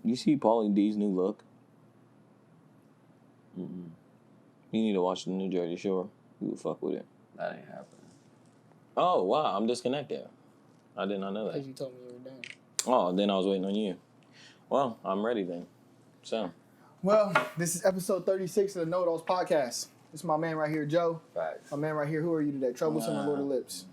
You see Paulie D's new look? Mm-mm. You need to watch the new Jersey Shore. You would fuck with it. That ain't happening. Oh, wow. I'm disconnected. I did not know that. Because you told me you were done. Oh, then I was waiting on you. Well, I'm ready then. So. Well, this is episode 36 of the Noahidols podcast. This is my man right here, Joe. Facts. My man right here. Who are you today? Troublesome or Lord of Lips?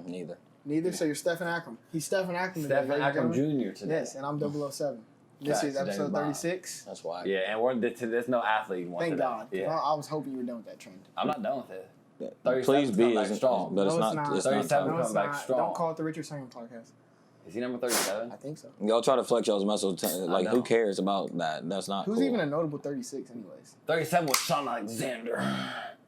Neither. Neither? So you're Stephen Akram. He's Stephen Akram today. Stephen Akram Jr. today. Yes, and I'm 007. This Facts. is episode James 36. That's why. Yeah, and there's no athlete one Thank today. God. Yeah. I was hoping you were done with that trend. I'm not done with it. 37 Please be coming back isn't strong, but No, it's it's not. not. It's 37 not. No, it's come back not. strong. Don't call it the Richard Sherman podcast. Is he number 37? I think so. Y'all try to flex y'all's muscles. Like, who cares about that? That's not. Who's cool. even a notable 36 anyways? 37 was Sean Alexander.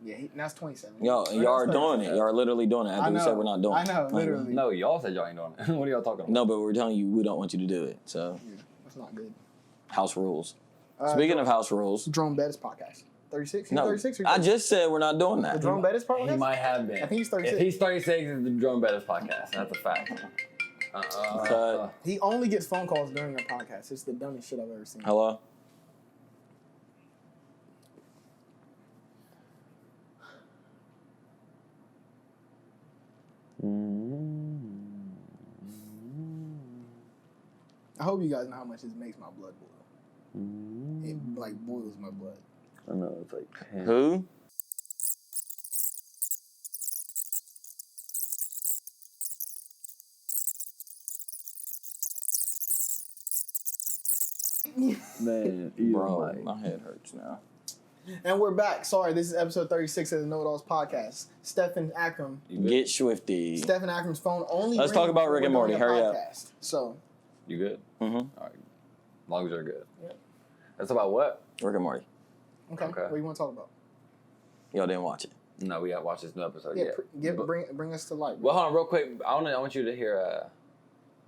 Yeah, that's 27. Y'all are doing it. Y'all are literally doing it. After we said we're not doing it. I know, literally. No, y'all said y'all ain't doing it. What are y'all talking about? No, but we're telling you we don't want you to do it. So, Yeah, that's not good. house rules. Speaking of house rules. Jerome Bettis podcast. 36? He's No, 36 or I just said we're not doing The that. Jerome Bettis podcast? He might have been. I think he's 36. If he's 36, it's the Drone Bettis podcast. That's a fact. Cut. He only gets phone calls during our podcast. It's the dumbest shit I've ever seen. Hello? I hope you guys know how much this makes my blood boil. It like boils my blood. I know, it's like... Who? Man, Bro, my head hurts now. And we're back. Sorry, this is episode 36 of the Know-It-Alls podcast. Stephen Akram. Get swifty. Stephen Akram's phone only. Let's talk about Rick and Morty. Hurry up. So. You good? Mm-hmm. All right. As long as you're good. Yep. That's about what? Rick and Morty. Okay. Okay. What do you want to talk about? Y'all didn't watch it. No, we got to watch this new episode. Yeah, yet. bring us to light. Well, hold on, real quick. I want you to hear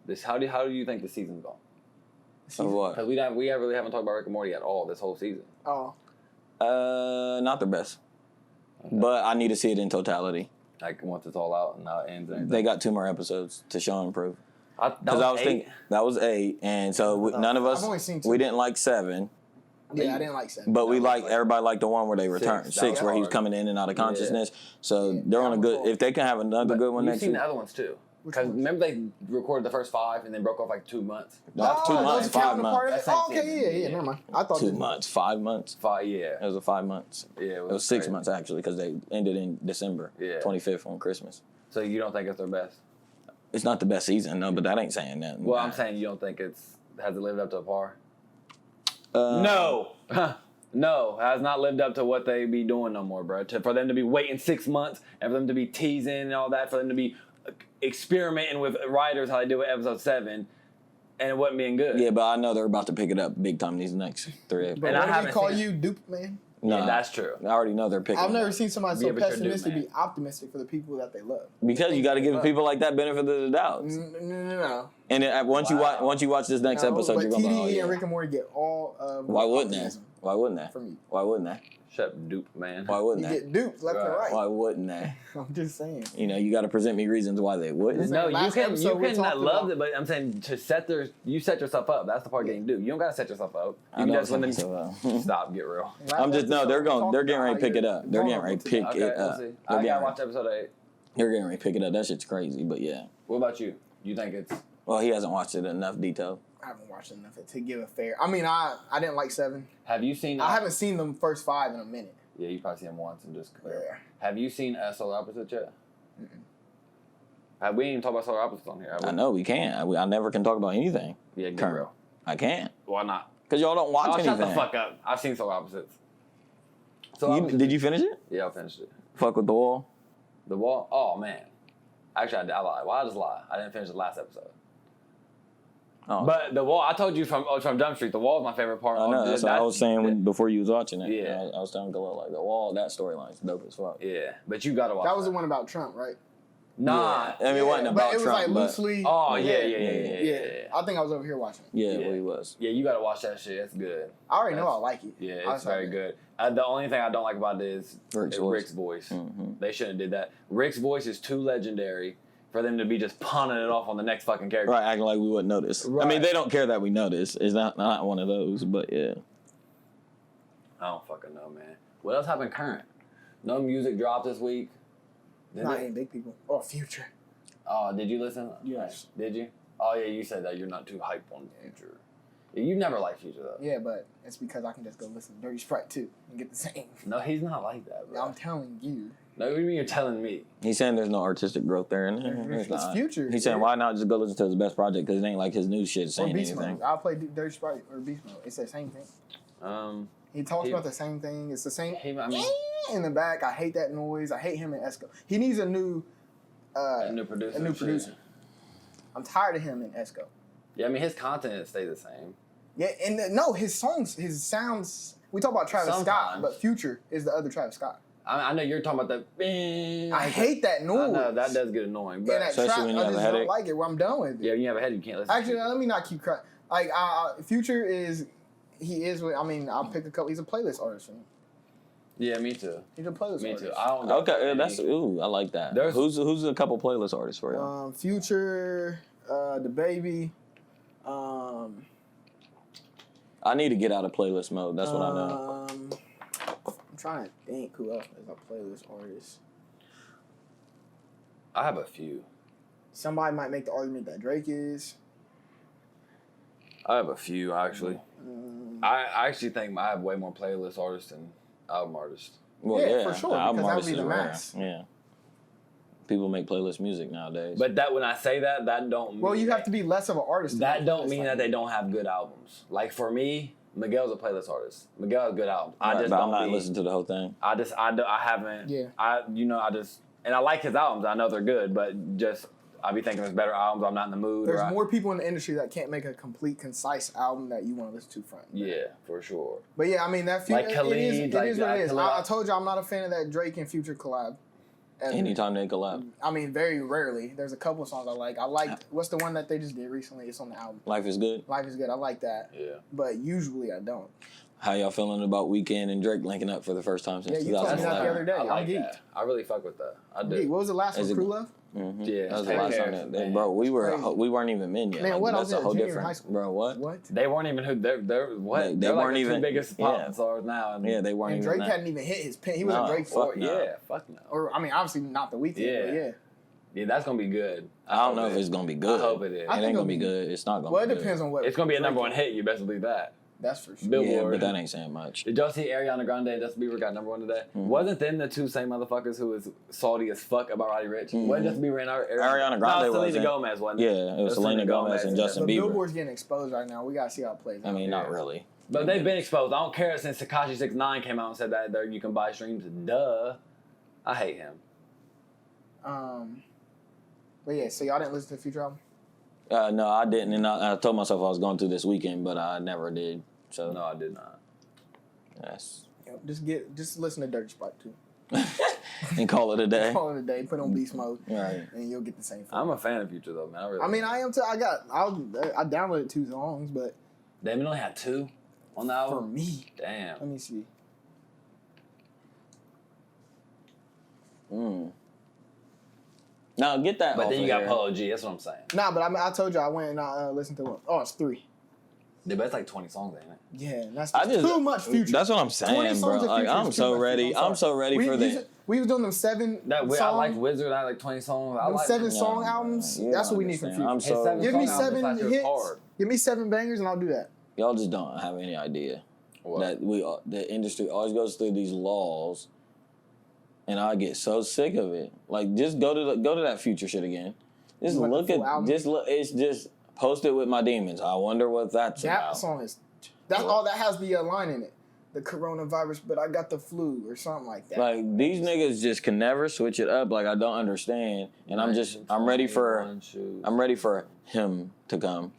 this. How do you think the season's going? Of what? Because we really haven't talked about Rick and Morty at all this whole season. Oh. Not the best. Okay. But I need to see it in totality. Like once it's all out and now it ends. And everything. They got 2 more episodes to show and prove. Because I was thinking that was 8, and so none of us. I've only seen 2. We didn't like 7. Yeah, I didn't like 7. But we everybody liked the one where they returned 6 where he was hard. coming in and out of consciousness. So Yeah, they're that on a was good. hard. If they can have another good one You've next seen week. the other ones too. Which Because ones? remember they recorded the first 5 and then broke off like 2 months. Not 2 months, those 5 counting months. part of it? That's Oh, same okay, season. yeah, never mind. I thought 2 months, 5 months. 5, yeah. It was 5 months. Yeah, It was 6 crazy. months actually because they ended in December 25th on Christmas. So you don't think it's their best? It's not the best season, no, but that ain't saying that. Well, I'm saying you don't think has it lived up to par? No. No, has not lived up to what they be doing no more, bro. For them to be waiting 6 months and for them to be teasing and all that, for them to be experimenting with writers how they do with episode 7, and it wasn't being good. Yeah, but I know they're about to pick it up big time these next 3 episodes. But And I what do we haven't call seen you, dupe man? No, Yeah, that's true. I already know they're picking I've it never up. seen somebody Yeah, so but you're dope, pessimistic man. be optimistic for the people that they love. Because you got to give Love. people like that benefit of the doubt. No. And then once you watch this next episode, but you're gonna TDE go, oh, yeah. and Rick and Morty get all. Why wouldn't they? optimism Why wouldn't they? From you. Why wouldn't they? Shut up, dupe, man. Why wouldn't You they? get duped left and right. Why wouldn't they? I'm just saying. You know, you got to present me reasons why they wouldn't. No, you Last can episode we talked love about- it, but I'm saying you set yourself up. That's the part getting duped. You don't gotta set yourself up. I You can know just let them so, stop, get real. I'm just no. They're Last episode, They're we getting ready talked to pick about it how up. They're getting ready to pick Okay, it we'll up. see. They're I gotta getting watch episode 8. They're getting ready to pick it up. That shit's crazy, but yeah. What about you? You think it's Well, he hasn't watched it in enough detail. I haven't watched enough to give a fair. I mean, I didn't like 7. have you seen I haven't seen them first 5 in a minute. Yeah, you probably seen them once and just clear. Yeah. Have you seen Solar Opposites yet? We ain't even talk about Solar Opposites on here. have we? I know we can't. I never can talk about anything. Yeah, get Current. real. I can't Why not? because y'all don't watch Oh, anything. shut the fuck up. I've seen Solar Opposites. Did you finish it? Yeah, I finished it. Fuck with the wall. The Wall? Oh, man. Actually, I lied. Why I just lie? I didn't finish the last episode. Oh, But The Wall, I told you from Jump Street, The Wall is my favorite part. I know. That's what I was saying before you was watching it. Yeah. I was telling Galil like the wall. That storyline's dope as fuck. Yeah, but you gotta watch That was the one about Trump, right? Nah. I mean, it wasn't about but it was Trump, like but loosely. Oh, yeah. Yeah. I think I was over here watching it. yeah, Yeah. well, he was. Yeah, you gotta watch that shit. It's good. I already know I like it. Yeah, I it's saw very it. good. The only thing I don't like about it is Rick's voice. Rick's voice. Mhm. They shouldn't have did that. Rick's voice is too legendary for them to be just pawning it off on the next fucking character. Right, acting like we wouldn't notice. I mean, Right. they don't care that we notice. It's not one of those, but yeah. I don't fucking know, man. What else happened current? No music dropped this week. Did Not it? any big people. Or Future. Oh, did you listen? Yes. Did you? Oh yeah, you said that you're not too hype on Future. You never liked Future though. Yeah, but it's because I can just go listen to Dirty Sprite 2 and get the same. No, he's not like that, bro. I'm telling you. No, what do you mean you're telling me? He's saying there's no artistic growth there. And It's not. Future. He's saying, why not just go listen to his best project? Because it ain't like his new shit Or saying Beast anything. Mode. I'll play Dirty Sprite or Beast Mode. It's the same thing. He talks about the same thing. It's the same. I mean, In the back, I hate that noise. I hate him and Esco. He needs a new producer. A new producer. I'm tired of him and Esco. Yeah, I mean his content stays the same. Yeah, and no, his songs, his sounds. We talk about Travis Scott, Sometimes. but Future is the other Travis Scott. I know you're talking about that. I hate that noise. I know that does get annoying, And but that Especially trap, when you I have a just headache. don't like it. Well, I'm done with it. yeah, when you have a head, you can't listen. Actually, to let me not keep crying. Like, Future is, he is. I mean, I'll pick a couple. He's a playlist artist. yeah, me too. He's a playlist Me artist. too. I don't. Okay, that's I like that. There's- Who's a couple playlist artists for you? Future, the baby. I need to get out of playlist mode. That's what I know. I'm trying to think who else is a playlist artist. I have a few. Somebody might make the argument that Drake is. I have a few actually. I actually think I have way more playlist artists than album artists. Well, Yeah, yeah, for sure, the album because that would artist be is the rare. mass. Yeah. People make playlist music nowadays. But that when I say that don't mean Well, you have to be less of an artist. that don't mean that they don't have good albums. Like for me, Miguel's a playlist artist. Miguel has good albums. I Right, just but don't I'm not be- listening to the whole thing. I haven't. Yeah. And I like his albums. I know they're good, but just I be thinking there's better albums. I'm not in the mood. There's more people in the industry that can't make a complete, concise album that you want to listen to front. Yeah, for sure. But yeah, I mean that. Like Khalid, it is like what it that is. Khalid. I told you I'm not a fan of that Drake and Future collab. ever. Anytime they collab. I mean, very rarely. There's a couple songs I like. I liked what's the one that they just did recently? It's on the album. Life is good. Life is good. I like that. Yeah. But usually I don't. How y'all feeling about Weeknd and Drake linking up for the first time since Yeah, you told me that the 2011? other day. I like I'm geeked. that. I really fuck with that. I do. Geek. What was the last Is one? it- Crew Love? Mm-hmm. Yeah, That was the Taylor last time Harris, that man. bro. We crazy. weren't even men yet. Man, Like, what? I that's was a in whole junior in different. high school. Bro, what? What? They weren't even who they're what? They They're like weren't the two even- biggest pop yeah. stars now. And Yeah, they weren't And even. Drake that. hadn't even hit his pin. He wasn't No, Drake fuck for no. Yeah, fuck no. Or I mean, obviously not the weekend. Yeah. But yeah. Yeah, that's gonna be good. I don't know if it's gonna be good. I hope it is. It I think ain't it'll gonna be be- good. It's not gonna. Well, it be good. depends on what. It's gonna be a Drake number one is. hit. You best believe that. That's for sure. Bill- Yeah, Billboard. but that ain't saying much. Did y'all see Ariana Grande and Justin Bieber got number one today? Mm-hmm. Wasn't them the two same motherfuckers who was salty as fuck about Roddy Rich? Wasn't Justin Bieber and Ariana Grande no, Selena wasn't. Gomez wasn't. Yeah, it was Selena Gomez and Justin But Bieber. Billboard's getting exposed right now. We gotta see how it plays out. I mean, not really. But they've been exposed. I don't care since Tekashi 6ix9ine came out and said that there you can buy streams. Duh. I hate him. But yeah, so y'all didn't listen to the Future album? No, I didn't, and I told myself I was going to this weekend, but I never did. So No, I did not. yes, Yep, just listen to Dirty Sprite too. and call it a day. Call it a day. Put on beast mode, Right. and you'll get the same. I'm a fan of Future though, man. I really. I mean, I am too. I downloaded 2 songs, but they only had 2 on the for album. me, Damn. let me see. Now get that. But off then you of got here. Polo G. That's what I'm saying. Nah, but I told you I went and I listened to one. Oh, it's 3. Yeah, but it's like 20 songs, ain't it? Yeah, that's I just too much Future. That's what I'm 20 saying, bro. songs of Like, Future I'm is so too much ready. Future. I'm I'm so ready we, for we, that. we was doing them 7 I like song, Wizard. I like 20 songs. I them like 7 them. song albums. You That's don't what we need from understand. Future. I'm so. His 7 Give me song albums 7 last year was hits. hard. Give me 7 bangers, and I'll do that. Y'all just don't have any idea What? that the industry always goes through these laws, and I get so sick of it. Like, just go to that Future shit again. Just You want the look full at album? just look. It's just posted with my demons. I wonder what that's That about. song is. That's all that has the line in it. The coronavirus, but I got the flu or something like that. Like, these niggas just can never switch it up. Like, I don't understand, and I'm ready for him to come,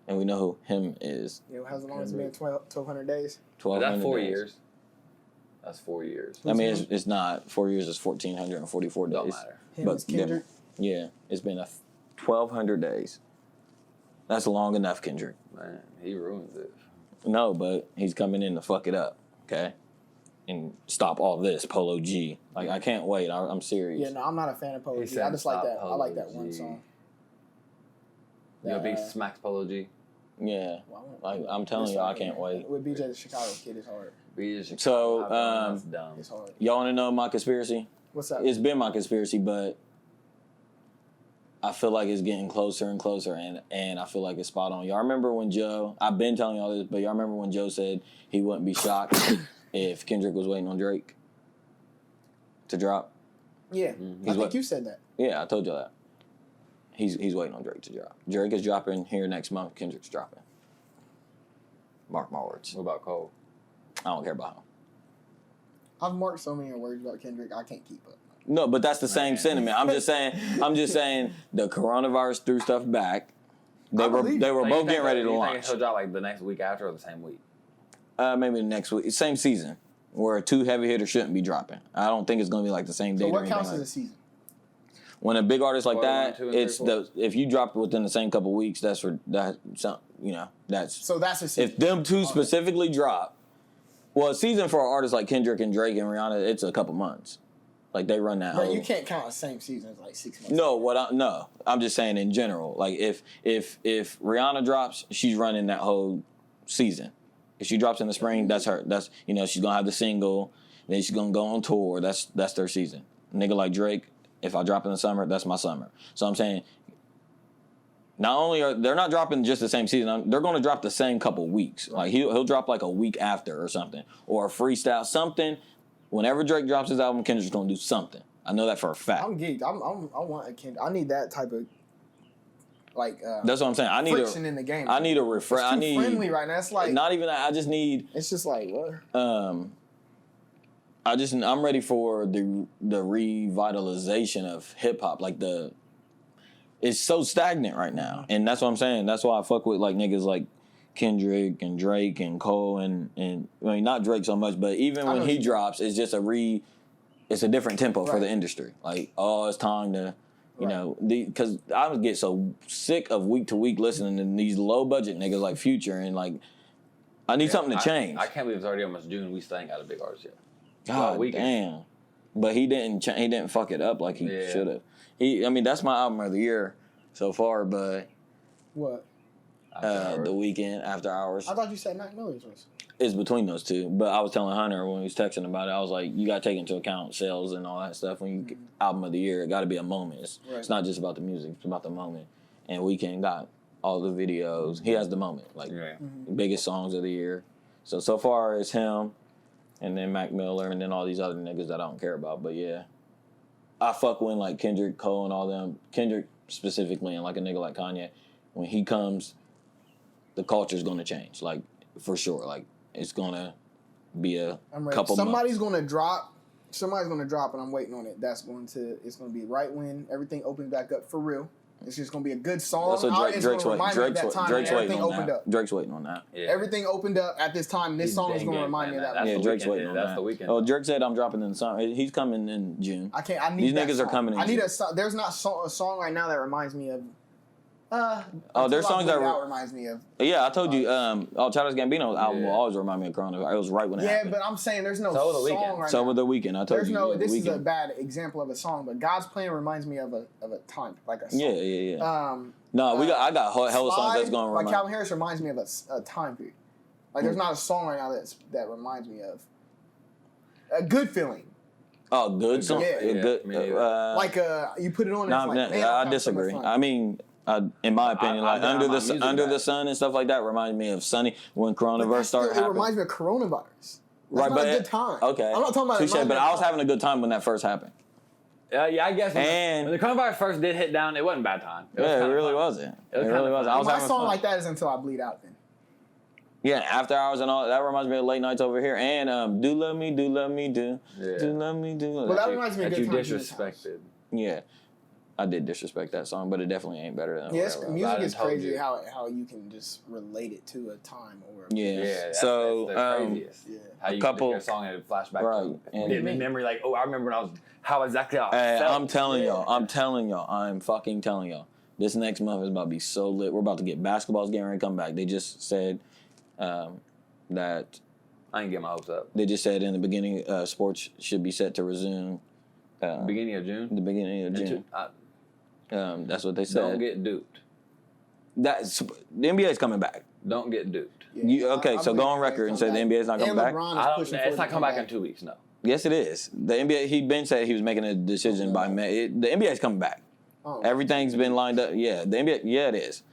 and we know who him is. You know, how long has it been? 1,200 days. 1200 That's 4 days. years. That's 4 years. I mean, it's not 4 years. It's 1,444 days. Don't matter. Him But is Kendrick. Yeah, it's been 1,200 days. That's long enough, Kendrick. Man, he ruins it. No, but he's coming in to fuck it up. Okay. and stop all this Polo G. Like I can't wait. I'm serious. Yeah, no, I'm not a fan of Polo He G. said I just like stop that. I like that Polo one G. song. You a big Smacks Polo G? Yeah. Like I'm telling y'all, I can't wait. With BJ the Chicago Kid, it's hard. So that's dumb. It's hard. y'all want to know my conspiracy? What's up? It's been my conspiracy, but I feel like it's getting closer and closer, and I feel like it's spot on. Y'all remember when Joe? I've been telling y'all this, but y'all remember when Joe said he wouldn't be shocked if Kendrick was waiting on Drake to drop? Yeah, I think you said that. Yeah, I told y'all that. He's waiting on Drake to drop. Drake is dropping here next month. Kendrick's dropping. Mark my words. What about Cole? I don't care about him. I've marked so many words about Kendrick, I can't keep up. No, but that's the same sentiment. I'm just saying the coronavirus threw stuff back. They were both getting ready to launch. You think he'll drop like the next week after or the same week? Maybe the next week. Same season. Where two heavy hitters shouldn't be dropping. I don't think it's going to be like the same date. So or what anything counts like as a season? When a big artist like that, 1, 2, and 3, 4. if you drop it within the same couple weeks, that's So that's a season. if them two specifically drop. Well, a season for an artist like Kendrick and Drake and Rihanna, it's a couple months. Like they run that. But whole, you can't count the same season as like 6 months. No, I'm just saying in general. Like if Rihanna drops, she's running that whole season. If she drops in the spring, that's her. That's she's gonna have the single, then she's gonna go on tour. That's their season. Nigga like Drake, if I drop in the summer, that's my summer. So I'm saying, not only are they're not dropping just the same season, they're gonna drop the same couple weeks. Like he'll drop like a week after or something, or a freestyle something. Whenever Drake drops his album, Kendrick's gonna do something. I know that for a fact. I'm geeked. I want a Kendrick. I need that type of that's what I'm saying. I need friction in the game. I need a refresh. It's too friendly right now. It's like not even that. I just need. It's just like what? I'm ready for the revitalization of hip hop. Like it's so stagnant right now, and that's what I'm saying. That's why I fuck with like niggas like Kendrick and Drake and Cole and I mean not Drake so much, but even when he drops, it's just it's a different tempo for the industry. Like it's time to. Because I would get so sick of week to week listening to these low budget niggas like Future and like, I need something to change. I can't believe it's already almost June. We still ain't got a big artist yet. God damn. But he didn't fuck it up like he should have. That's my album of the year so far. But what? The Weeknd, After Hours. I thought you said Mac Miller's was. It's between those two. But I was telling Hunter when he was texting about it, I was like, you got to take into account sales and all that stuff. When you get album of the year, it got to be a moment. It's not just about the music. It's about the moment. And Weeknd got all the videos. He has the moment. Like, biggest songs of the year. So far, it's him, and then Mac Miller, and then all these other niggas that I don't care about. But, yeah. I fuck with, like, Kendrick, Cole, and all them. Kendrick specifically, and, like, a nigga like Kanye. When he comes, the culture's going to change. Like, for sure. Like, it's gonna be a couple. Somebody's gonna drop, and I'm waiting on it. It's gonna be right when everything opens back up for real. It's just gonna be a good song. That's what Drake's waiting on that. Up. Drake's waiting on that. Yeah. Everything opened up at this time. This song is gonna remind me of that. Yeah, Drake's waiting on that. That's the Weeknd. Oh, Drake said I'm dropping in the summer. He's coming in June. These niggas are coming in June. There's not a song right now that reminds me of. There's songs that reminds me of. Yeah, I told you. Childish Gambino's album will always remind me of Coronavirus. It was right when it happened. Yeah, but I'm saying there's no song right now. So with The Weeknd, I told you. This is a bad example of a song, but God's Plan reminds me of a time, like a song. Yeah. I got hella songs that's going to remind. Like Calvin Harris reminds me of a time period. Like there's not a song right now that reminds me of a good feeling. Oh, good song. Yeah. Good. You put it on. And it's like, man, I disagree. I mean. In my opinion, Under the Sun and stuff like that reminds me of Sunny when coronavirus started happening. It reminds me of coronavirus. That's right, not but a good time. Okay, I'm not talking about touche, but I was having a good time when that first happened. Yeah, I guess when the coronavirus first did hit down, it wasn't a bad time. It really wasn't. It really wasn't. My song like that is Until I Bleed Out. Then. Yeah, After Hours and all that reminds me of Late Nights over here, and Do Love Me, Do Love Me, Do Love Me, Do. Well, that reminds me of Good Times. You disrespected. Yeah. I did disrespect that song, but it definitely ain't better than music is crazy how you can just relate it to a time or that's so craziest. How you can hear a song and flashback to memory, like I remember when I was how exactly I felt. I'm telling y'all, I'm fucking telling y'all. This next month is about to be so lit. We're about to get basketball's getting ready to come back. They just said that I ain't get my hopes up. They just said in the beginning, sports should be set to resume. Beginning of June. The beginning of June. That's what they said. Don't get duped. That's the NBA's coming back. Don't get duped. Yeah, So go on record and say the NBA's not coming back. It's not coming back in 2 weeks. No. Yes, it is. The NBA. He been said he was making a decision by May. The NBA's coming back. Oh. Everything's been lined up. Yeah, the NBA. Yeah, it is.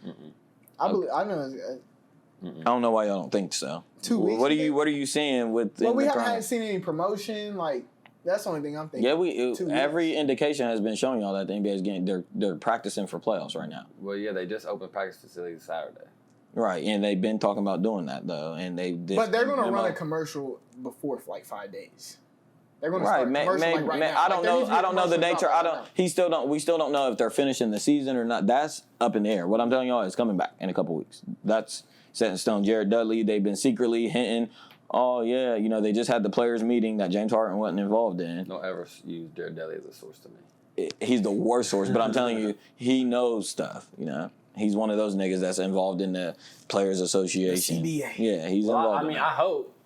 I know. I don't know why y'all don't think so. 2 weeks. What are you seeing with? Well, we haven't seen any promotion. Like that's the only thing I'm thinking. Yeah, every indication has been showing y'all that the NBA is getting they're practicing for playoffs right now. Well, yeah, they just opened practice facilities Saturday. Right, and they've been talking about doing that though, and they. But they're going to run a commercial before for like 5 days. They're going to start commercial right now. I don't know the nature. We still don't know if they're finishing the season or not. That's up in the air. What I'm telling y'all is coming back in a couple weeks. That's set in stone. Jared Dudley, they've been secretly hinting. Oh yeah, they just had the players meeting that James Harden wasn't involved in. Don't ever use Jared Dudley as a source to me. He's the worst source, but I'm telling you, he knows stuff. He's one of those niggas that's involved in the Players Association. The CBA. Yeah, he's involved.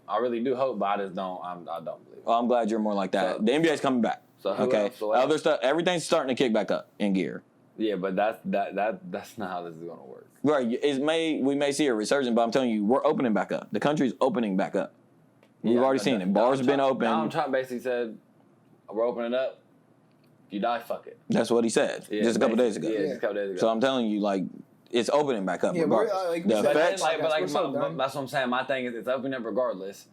I really do hope, but I just don't. I don't believe it. Well, I'm glad you're more like that. The NBA's coming back. So okay, other stuff, everything's starting to kick back up in gear. Yeah, but that's not how this is going to work. Right, we may see a resurgence, but I'm telling you, we're opening back up. The country's opening back up. We've already seen it. Bars have been open. Donald Trump basically said, "We're opening it up. If you die, fuck it." That's what he said just a couple days ago. Yeah, just a couple days ago. So I'm telling you, it's opening back up. Yeah, the effects. That's what I'm saying. My thing is, it's opening up regardless.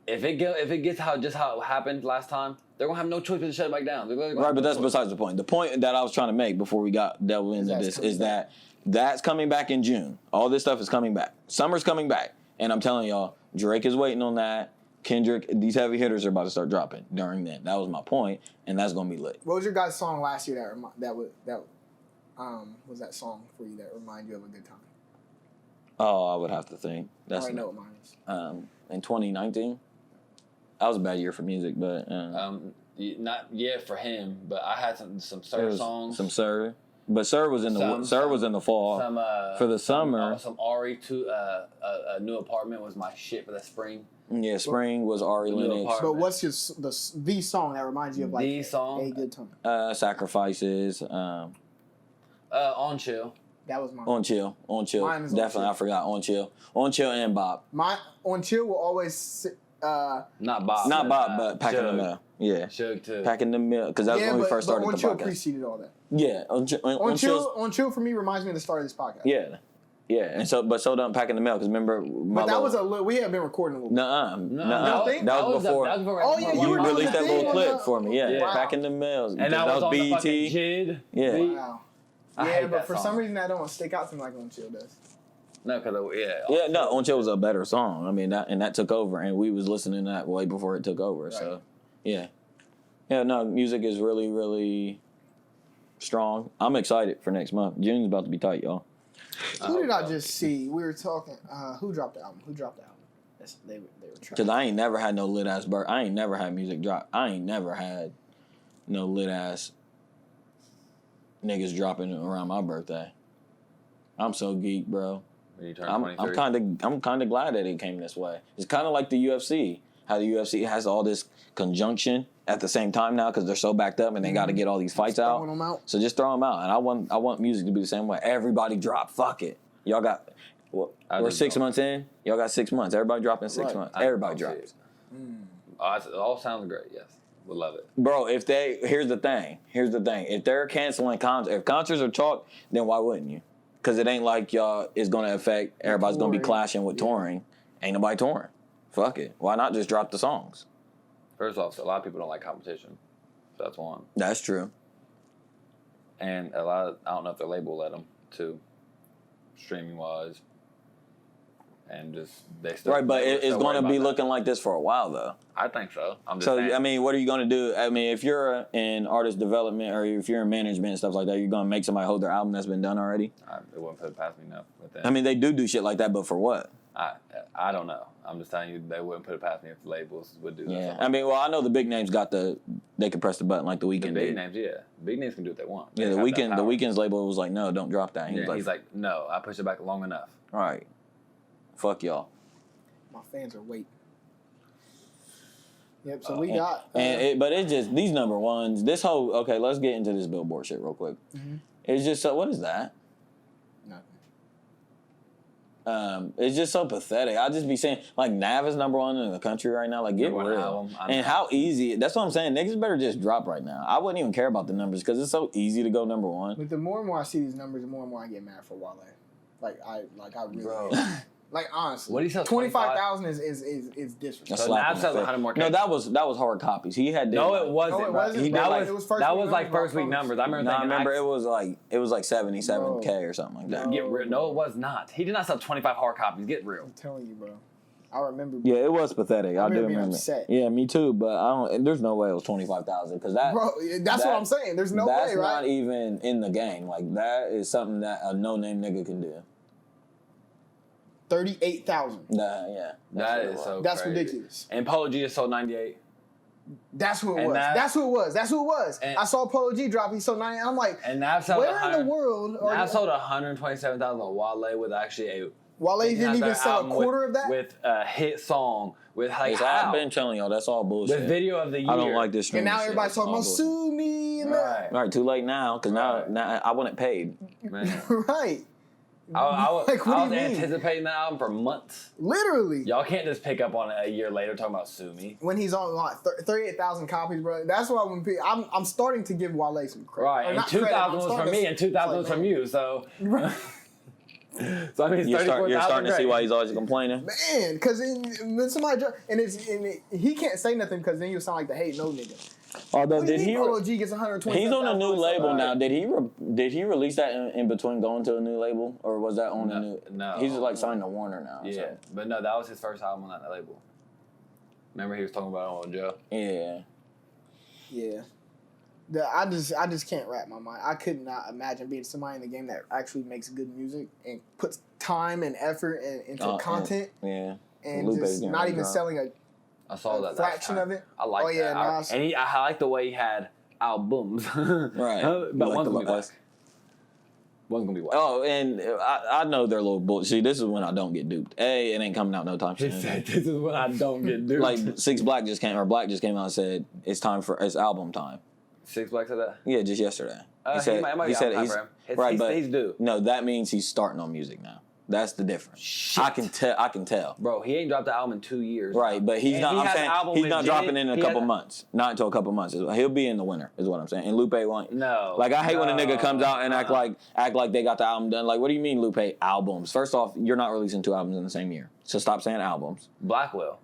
If it gets how it happened last time, they're gonna have no choice but to shut it back down. Right, but that's besides the point. The point that I was trying to make before we got delved into this is that that's coming back in June. All this stuff is coming back. Summer's coming back, and I'm telling y'all, Drake is waiting on that. Kendrick, these heavy hitters are about to start dropping during then. That was my point, and that's gonna be lit. What was your guys' song last year that was that song for you that reminded you of a good time? Oh, I would have to think. That's I know what mine is. In 2019. That was a bad year for music, but not yet for him. But I had some Sir songs. Some Sir, but Sir was in the fall. For the summer. Some Ari to a new apartment was my shit for that spring. Yeah, spring was Ari Lennox. But what's the song that reminds you of like a good time? Sacrifices. On Chill. That was mine. On Chill. Mine is Definitely, I forgot On Chill. On Chill and Bob. My On Chill will always. Not Bob, but Packing the Mail. Yeah, Shug too. Packing the Mail because that's when we first started the podcast. On Chill preceded all that. Yeah, On Chill for me reminds me of the start of this podcast. Yeah, and so done Packing the Mail because remember. But that was we had been recording a little bit. No, that was before. Oh yeah, you released that little clip for for me. Yeah, wow. Packing the Mail. And that was on BET. the fucking Jid. Yeah. Wow. Yeah, but for song. some reason that don't stick out to me like On Chill does. No, because On Chill was a better song. I mean, that took over, and we was listening to that way before it took over. Right. So, yeah. No, music is really, really strong. I'm excited for next month. June's about to be tight, y'all. Who did I just see? We were talking. Who dropped the album? They were trying. Because I ain't never had no lit ass I ain't never had music drop. I ain't never had no lit ass niggas dropping around my birthday. I'm so geek, bro. I'm kind of glad that it came this way. It's kind of like the UFC. How the UFC has all this conjunction at the same time now because they're so backed up and they got to get all these fights out. So just throw them out. And I want music to be the same way. Everybody drop. Fuck it. Y'all got. We're 6 months in. Y'all got 6 months. Everybody dropping 6 months. Everybody drops. It all sounds great. Yes, we love it, bro. Here's the thing. If they're canceling concerts, if concerts are chalked, then why wouldn't you? Because it ain't like y'all is going to affect, everybody's going to be clashing with touring. Ain't nobody touring. Fuck it. Why not just drop the songs? First off, a lot of people don't like competition. So that's one. That's true. And I don't know if their label let them, too. Streaming-wise. And just, they still... Right, but it's going to be looking like this for a while, though. I think so. I'm just saying. I mean, what are you going to do? I mean, if you're in artist development or if you're in management and stuff like that, you're going to make somebody hold their album that's been done already? It wouldn't put it past me, no. I mean, they do shit like that, but for what? I don't know. I'm just telling you, they wouldn't put it past me if the labels would do that. Yeah, I mean, I know the big names they can press the button like the Weeknd. The big names, yeah. Big names can do what they want. Yeah, the Weeknd's label was like, no, don't drop that. He's like, no, I pushed it back long enough. All right. Fuck y'all. My fans are waiting. Yep. So we got. But it's just these number ones. This whole let's get into this Billboard shit real quick. Mm-hmm. It's just so. What is that? It's just so pathetic. I'll just be saying, like, Nav is number one in the country right now. Like, get real. And how easy. That's what I'm saying. Niggas better just drop right now. I wouldn't even care about the numbers because it's so easy to go number one. But the more and more I see these numbers, the more and more I get mad for Wale. I really. Bro. Like, honestly. What do you say? 25,000 is disrespectful. So Nav sells 100 more. No, that was hard copies. He had. No, it wasn't. No, it wasn't. That was like first week numbers. I remember. It was like 77K or something like that. Get real. No, it was not. He did not sell 25 hard copies. Get real. I'm telling you, bro. I remember. Yeah, it was pathetic. I do remember. Upset. Yeah, me too. But I don't. There's no way it was 25,000 because that. Bro, that's what I'm saying. There's no way, right? That's not even in the game. Like that is something that a no-name nigga can do. 38,000. Yeah. That's ridiculous. And Polo G just sold 98. That's who it was. That's who it was. And I saw Polo G drop. He sold 98. I'm like, and Nav sold where in the world? Nav sold 127,000 on Wale with actually a. Wale didn't even sell a quarter of that? With a hit song. With like, I've been telling y'all, that's all bullshit. The video of the year. I don't like this. And now everybody's talking about sue me. Right. All right, too late now because now I want it paid. Man. Right. I was anticipating that album for months. Literally. Y'all can't just pick up on it a year later talking about Sue Me. When he's on like 38,000 copies, bro. That's why when people, I'm starting to give Wale some credit. Right, and 2,000 was from me and 2,000 was from you, so. Right. So I mean, you're starting to see why he's always complaining. Man, because when somebody he can't say nothing because then you sound like the hate no nigga. Although did he? Polo G gets 120. He's on a new label now. Did he release that in between going to a new label, or was that on a new? No, he's like signed to Warner now. Yeah, so. But no, that was his first album on that label. Remember he was talking about it on Joe. Yeah. Yeah. I just can't wrap my mind. I could not imagine being somebody in the game that actually makes good music and puts time and effort into content. Yeah. And just not even selling I saw that fraction of it. I like that. And I like the way he had albums. Right. But one's gonna be black. One's gonna be white. Oh, and I know they're a little bullshit. See, this is when I don't get duped. It ain't coming out no time soon. He said, this is when I don't get duped. Like Black just came out and said it's album time. 6 Black said that? Yeah, just yesterday. He said he's due. No, that means he's starting on music now. That's the difference. Shit. I can tell. Bro, he ain't dropped the album in 2 years. Right, but he's not. I'm saying he's not dropping in a couple months. Not until a couple months. He'll be in the winter, is what I'm saying. And Lupe won't. No. Like I hate when a nigga comes out and act like they got the album done. Like, what do you mean, Lupe? Albums. First off, you're not releasing 2 albums in the same year. So stop saying albums. Black will.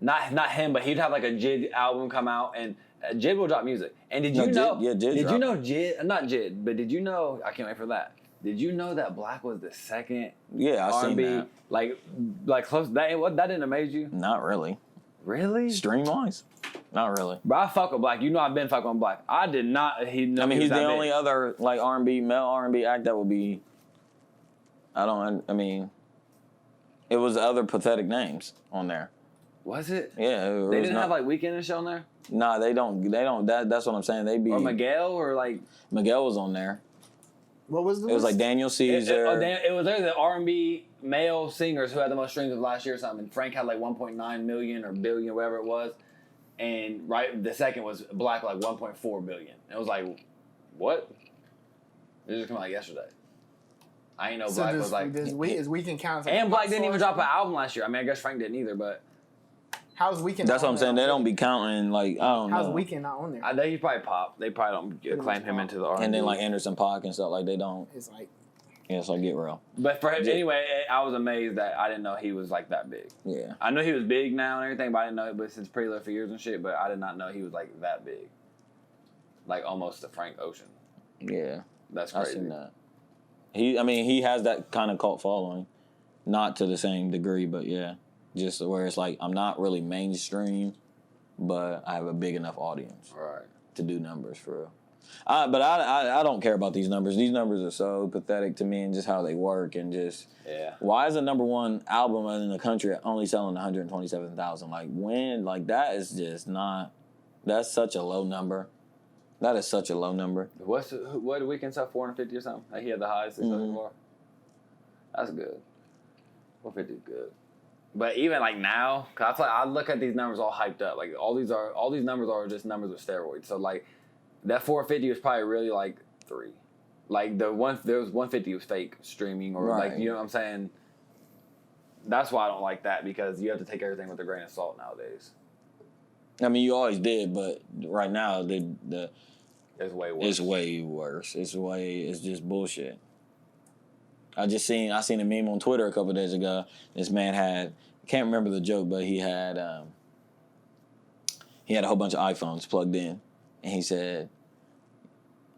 Not him, but he'd have like a Jid album come out and Jid will drop music. And did you know? Jid did you know Jid? Not Jid, but did you know? I can't wait for that. Did you know that Black was the second? Yeah, I seen that. Like close. That didn't amaze you? Not really. Really? Stream wise, not really. But I fuck with Black. You know I've been fucking with Black. I did not. He's the only other like male R&B act that would be. It was other pathetic names on there. Was it? Yeah. They didn't have like Weeknd and shit on there? Nah, they don't. That's what I'm saying. They be. Or Miguel or like. Miguel was on there. What was the It was like Daniel Caesar. It was there the R&B male singers who had the most streams of last year or something. And Frank had like 1.9 million or billion, whatever it was. And the second was Black, like 1.4 billion. And it was like, what? It just came out yesterday. I ain't know Black was like. Is Weeknd counts? And Black didn't even drop an album last year. I mean, I guess Frank didn't either, but. How's Weeknd? That's what I'm saying. They don't be counting like I don't know. How's Weeknd not on there? I think he probably pop. They probably don't claim him into the R&B. And then like Anderson .Paak and stuff like they don't. It's like. Yeah, so get real. But for him, anyway, I was amazed that I didn't know he was like that big. Yeah. I know he was big now and everything, but I didn't know it was since Pretty Little for years and shit. But I did not know he was like that big. Like almost the Frank Ocean. Yeah. That's crazy. I seen that. He has that kind of cult following, not to the same degree, but yeah. Just where it's like I'm not really mainstream, but I have a big enough audience to do numbers for real. But I don't care about these numbers. These numbers are so pathetic to me and just how they work and just why is the number one album in the country only selling 127,000? Like when that is just not. That's such a low number. That is such a low number. What did Weeknd sell 450 or something? Like he had the highest 674. That's good. 450 is good. But even like now, cause I feel like I look at these numbers all hyped up. Like all these numbers are just numbers with steroids. So like that 450 was probably really like 3. Like there was 150 was fake streaming or like you know what I'm saying. That's why I don't like that because you have to take everything with a grain of salt nowadays. I mean, you always did, but right now it's way worse. It's way worse. It's just bullshit. I seen a meme on Twitter a couple of days ago. This man I can't remember the joke, but he had a whole bunch of iPhones plugged in, and he said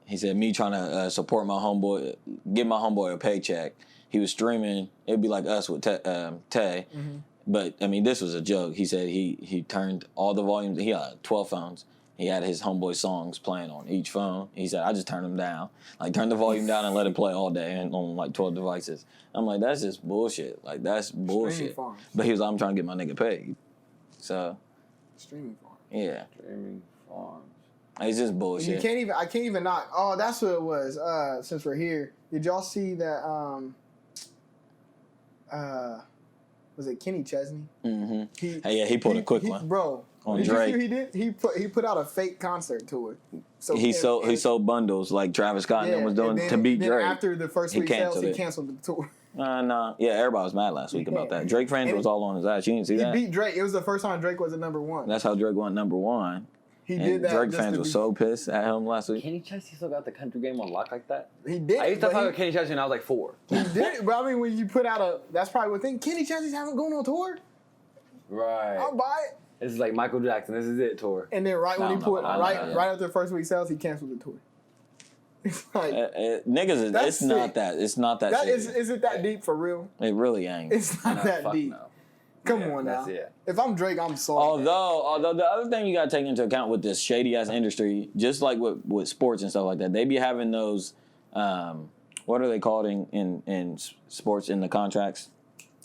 me trying to support my homeboy, give my homeboy a paycheck. He was streaming. It'd be like us with Tay. Mm-hmm. But, I mean, this was a joke. He said he turned all the volumes. He had 12 phones. He had his homeboy songs playing on each phone. He said, I just turned them down. Like, turn the volume down and let it play all day and on, like, 12 devices. I'm like, that's just bullshit. Like, that's bullshit. But he was like, I'm trying to get my nigga paid. So. Streaming farms. Yeah. Streaming farms. It's just bullshit. I can't even not. Oh, that's what it was. Since we're here, did y'all see that, was it Kenny Chesney? Mm-hmm. He pulled a quick one. Bro. On did Drake. You see what he did? He put out a fake concert tour. So he sold bundles like Travis Scott and them was doing to beat Drake. After the first week sales, he canceled the tour. No. Yeah, everybody was mad last week about that. Drake fans was all on his ass. You didn't see that? He beat Drake. It was the first time Drake was at number 1. That's how Drake went number 1. He did that. Drake fans were so pissed at him last week. Kenny Chesney still got the country game on lock like that? He did. I used to play with Kenny Chesney when I was like 4. He did, but I mean, when you put out that's probably what thing. Kenny Chesney's haven't gone on tour. Right. I'll buy it. This is like Michael Jackson. This is it tour. And then right after the first week sales, he canceled the tour. It's like niggas. It's not that. It's not that. Is it that deep for real? It really ain't. It's not that deep. No. Come on now. If I'm Drake, I'm sorry. Although the other thing you gotta take into account with this shady ass industry, just like with sports and stuff like that, they be having those what are they called in sports in the contracts?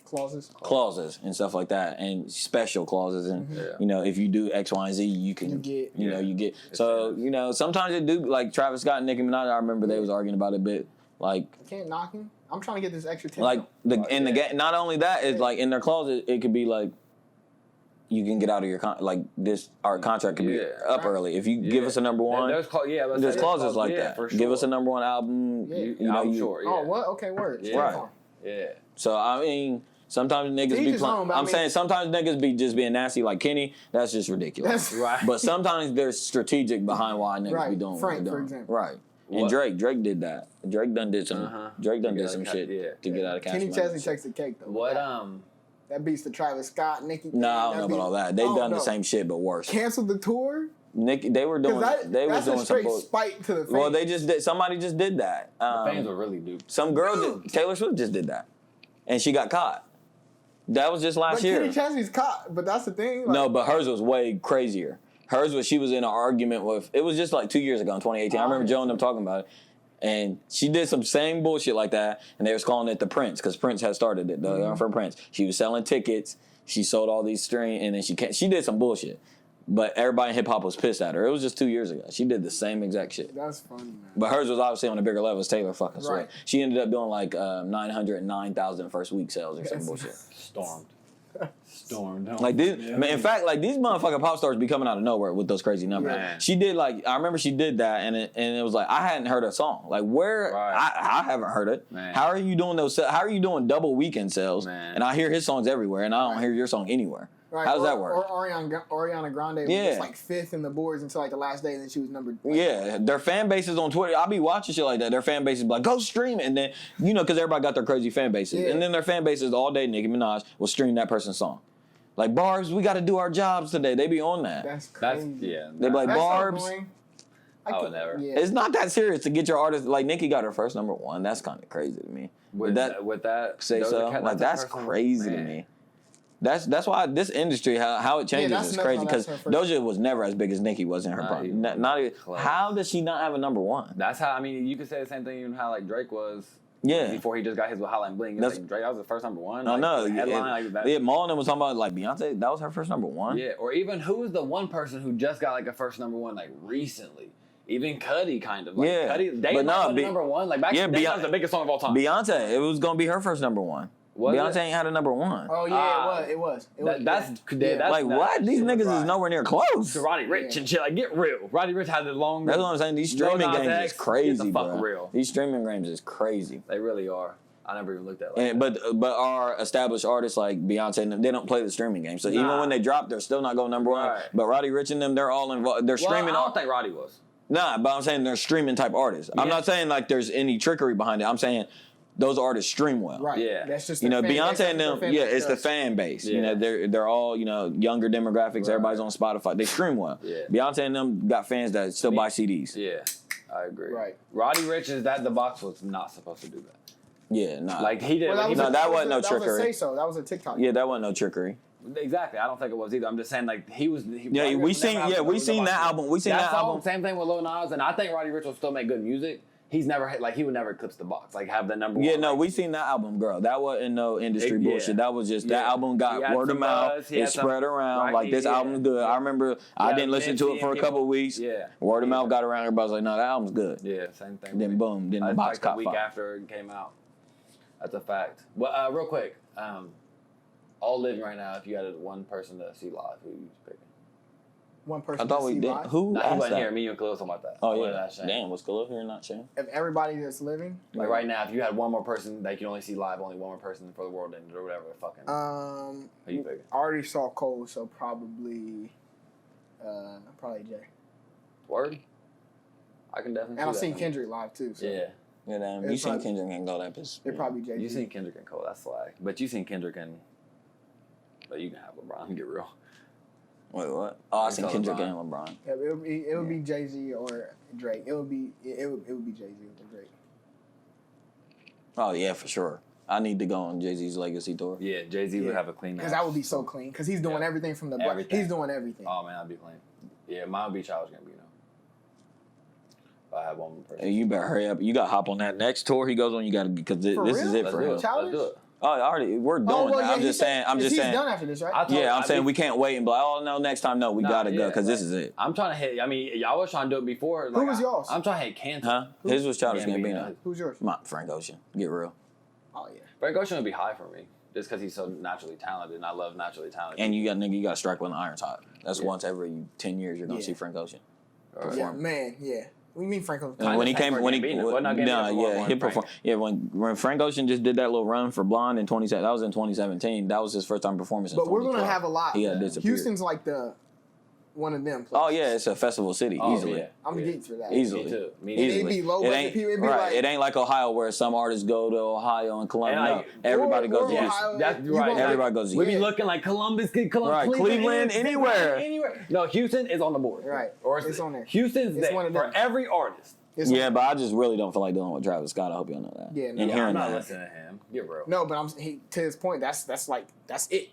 Clauses and stuff like that, and special clauses, and you know, if you do X, Y, and Z, you can you get. So you know, sometimes it do, like Travis Scott and Nicki Minaj. I remember they was arguing about it a bit. Like, I can't knock him. I'm trying to get this extra 10. Like the game. Not only that, it's like in their clause, it could be like you can get out of your our contract could be up early if you give us a number 1. There's clauses like that. For sure. Give us a number 1 album. I'm sure. Yeah. Oh, what? Okay, word. Yeah. Right. Yeah. So I mean, sometimes niggas be playing. I'm saying sometimes niggas be just being nasty like Kenny. That's just ridiculous. That's right. But sometimes there's strategic behind why niggas be doing Frank, what they're for doing. example. Right. And Drake did that. Drake did some shit to get out of cash. Kenny Chesney takes the cake though. What that beats the Travis Scott, Nicki. No, I don't know about all that. They've done the same shit but worse. Canceled the tour. They were doing. They was doing some spite to the fans. Well, they just did. Somebody just did that. The fans were really duped. Some girl Taylor Swift just did that, and she got caught. That was just last year. Kenny Chesney's caught, but that's the thing. Like, no, but hers was way crazier. Hers was she was in an argument with. It was just like 2 years ago in 2018. I remember Joe and them talking about it. And she did some same bullshit like that, and they was calling it the Prince because Prince had started it. For Prince, she was selling tickets. She sold all these streams, and then she did some bullshit. But everybody in hip hop was pissed at her. It was just 2 years ago. She did the same exact shit. That's funny, man. But hers was obviously on a bigger level. It's Taylor fucking Swift. She ended up doing like 909,000 first week sales or some bullshit. Stormed. Like this, man, in fact, like these motherfucking pop stars be coming out of nowhere with those crazy numbers. Man. She did I remember she did that, and it was like I hadn't heard a song. Like I haven't heard it. Man. How are you doing those? How are you doing double weekend sales? Man. And I hear his songs everywhere, and I don't hear your song anywhere. Right. How does that work? Or Ariana Grande was just like 5th in the boards until like the last day, and then she was number. Their fan bases on Twitter. I'll be watching shit like that. Their fan bases be like, go stream it. And then, because everybody got their crazy fan bases. Yeah. And then their fan bases all day, Nicki Minaj, will stream that person's song. Like, Barbs, we got to do our jobs today. They be on that. That's crazy. They be like, Barbs. So I would never. Yeah. It's not that serious to get your artist. Like, Nicki got her first number 1. That's kind of crazy to me. With that say so. Like, that's crazy to me. That's why this industry, how it changes is crazy, because Doja was never as big as Nicki was in her prime. Not even. How does she not have a number 1? That's how. I mean, you could say the same thing even how like Drake was. Yeah. Before he just got his with Hotline Bling. It's like Drake, that was the first number 1. No, no. Headline like that. Yeah, Maul was talking about like Beyonce. That was her first number 1. Yeah. Or even who was the one person who just got like a first number 1 like recently? Even Cudi kind of. Like, Cudi, they but no, number 1. Like back then, that was the biggest song of all time. Beyonce. It was gonna be her first number 1. Beyonce ain't had a number one. Oh yeah, it was. That's like what? These niggas is nowhere near close. To Roddy Ricch and shit. Like get real. Roddy Ricch had the longer. That's what I'm saying. These streaming games is crazy, bro. Real. These streaming games is crazy. They really are. I never even looked at it. And, but our established artists like Beyonce and them, they don't play the streaming game. So even when they drop, they're still not going number one. But Roddy Ricch and them, they're all involved. They're streaming. I don't think Roddy was. Nah, but I'm saying they're streaming type artists. Yeah. I'm not saying like there's any trickery behind it. I'm saying those artists stream well. Right. Yeah. That's just Beyonce and them. Yeah, it's the fan base. Yeah. They're all younger demographics. Right. Everybody's on Spotify. They stream well. Yeah. Beyonce and them got fans that still buy CDs. Yeah, I agree. Right. Roddy Ricch is that the box was not supposed to do that. Yeah, nah. Like he did. That wasn't no trickery. That was a say-so. That was a TikTok. Yeah, that wasn't no trickery. Exactly. I don't think it was either. I'm just saying like he was. We seen that album. We seen that album. Same thing with Lil Nas, and I think Roddy Ricch will still make good music. He's never he would never eclipse the box, like have the number one. Yeah, no, we seen that album, girl. That wasn't no industry bullshit. That was just that album got word of mouth. It spread around. Like this album's good. I remember I didn't listen to it for a couple of weeks. Yeah, word of mouth got around. Everybody's like, no, that album's good. Yeah, same thing. Then boom, then the box caught fire. A week after it came out. That's a fact. Well, real quick, all living right now. If you had one person to see live, who you picking? One person. I thought we did. Who? Nah, he wasn't here. Me and Khalil talking about that. Oh yeah. Damn, was Khalil here? Not Shane. If everybody that's living, like right now, if you had one more person that you can only see live, only one more person for the world ended or whatever, fucking. Who you picking? I already saw Cole, so probably Jay. Word. I can definitely. And I've seen Kendrick live too. So. Yeah. Yeah, damn. You seen Kendrick and go that piss. It probably Jay. You seen Kendrick and Cole. That's swag. But you seen Kendrick and. But you can have LeBron. Get real. Wait, what? Oh, I seen Kendrick and LeBron. Yeah, it would be Jay-Z or Drake. It would be Jay-Z or Drake. Oh yeah, for sure. I need to go on Jay-Z's legacy tour. Yeah, Jay-Z would have a clean. Because that would be so clean. Because he's doing everything from the black. He's doing everything. Oh man, I'd be clean. Yeah, mine would be Childish Gambino. If I had one more person. Hey, you better hurry up. You got to hop on that next tour he goes on. You got to because this is it for him. Let's do it. Oh, already we're doing that. I'm just saying. He's done after this, right? I'm saying we can't wait and be like, oh no, next time we gotta go because this is it. I'm trying to hit. I mean, y'all was trying to do it before. Who was yours? I'm trying to hit Cancer. Huh? His was Childish Gambino. Who's yours? Frank Ocean. Get real. Oh yeah. Frank Ocean would be high for me just because he's so naturally talented, and I love naturally talented. And you got to strike when the iron's hot. That's once every 10 years you're gonna see Frank Ocean perform. Yeah, man. Yeah. What do you mean Frank Ocean? When he performed. Yeah, when Frank Ocean just did that little run for Blonde in 2017, that was in 2017. That was his first time performing since. But we're gonna have a lot. Houston's like one of them places. Oh yeah, it's a festival city easily. Yeah. I'm geeked for that. Easily. Me too. It'd be low budget people. It'd be right. It ain't like Ohio where some artists go to Ohio and Columbus. No, everybody goes to Houston. That's right. Everybody goes to Houston. We be looking like Columbus, right. Cleveland, anywhere. No, Houston is on the board. Right. Or it's on there. Houston's there for every artist. Yeah, but I just really don't feel like dealing with Travis Scott. I hope y'all know that. Yeah, no, I'm not listening to him. Get real. No, but to his point, that's it.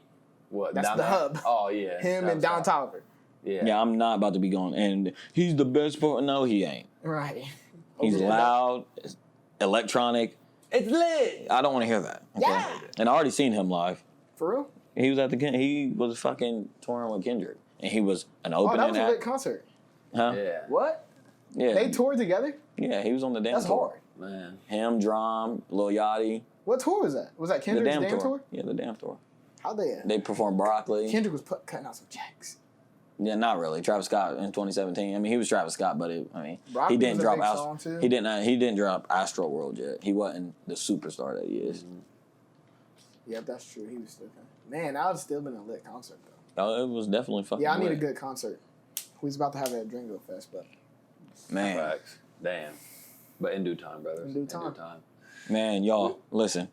What? That's the hub. Oh yeah. Him and Don Toliver. Yeah, I'm not about to be going. And he's the best for. No, he ain't. Right. He's loud, electronic. It's lit. I don't want to hear that. Okay? Yeah. And I already seen him live. For real? He was he was fucking touring with Kendrick, and he was an opening act. That was a lit concert. Huh? Yeah. What? Yeah. They toured together? Yeah, he was on the damn That's tour. Hard. Man. Him, Drum, Lil Yachty. What tour was that? Was that Kendrick's damn tour? Yeah, the damn tour. How'd they? They performed Broccoli. Kendrick was cutting out some checks. Yeah, not really. Travis Scott in 2017. I mean, he was Travis Scott, but Broccoli he didn't drop He didn't drop Astro World yet. He wasn't the superstar that he is. Mm-hmm. Yeah, that's true. He was still man. That would still been a lit concert though. Oh, it was definitely fucking. Yeah, I need lit. a good concert. We was about to have it at Dringo Fest, but man, facts. Damn. But in due time, brothers. In due time. Man, y'all, listen.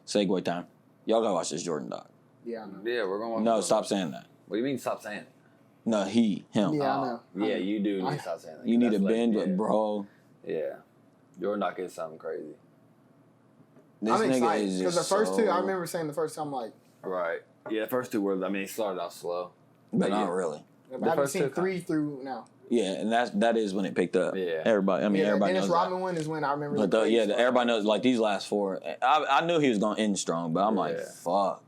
Segue time. Y'all gotta watch this Jordan doc. Yeah, I know. Yeah, we're going. No, stop saying that. What do you mean? Stop saying it. No, him. Yeah, I know. Yeah, you do need to stop saying that. You need to bend, bro. Yeah, Jordan doc is something crazy. This I'm nigga excited is because just the first two. I remember saying the first time like. Right. Yeah, the first two were. I mean, it started off slow, but not really. I haven't seen 3 through now. Yeah, and that is when it picked up. Yeah, everybody. I mean, everybody knows. Dennis Rodman one is when I remember. But everybody knows. Like these last 4, I knew he was gonna end strong, but I'm like, fuck.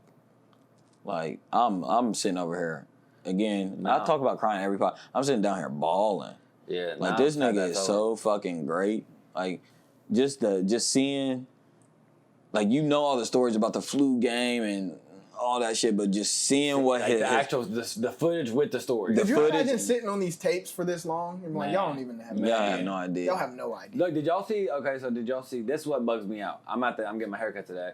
Like I'm sitting over here again. I talk about crying every part. I'm sitting down here bawling. Yeah, like this nigga is so fucking great. Like just seeing like you know all the stories about the flu game and all that shit, but just seeing what like the footage with the story. Did you imagine sitting on these tapes for this long? And like, y'all don't even have y'all have no idea. Y'all have no idea. Look, did y'all see? Okay, so did y'all see? This is what bugs me out. I'm getting my haircut today,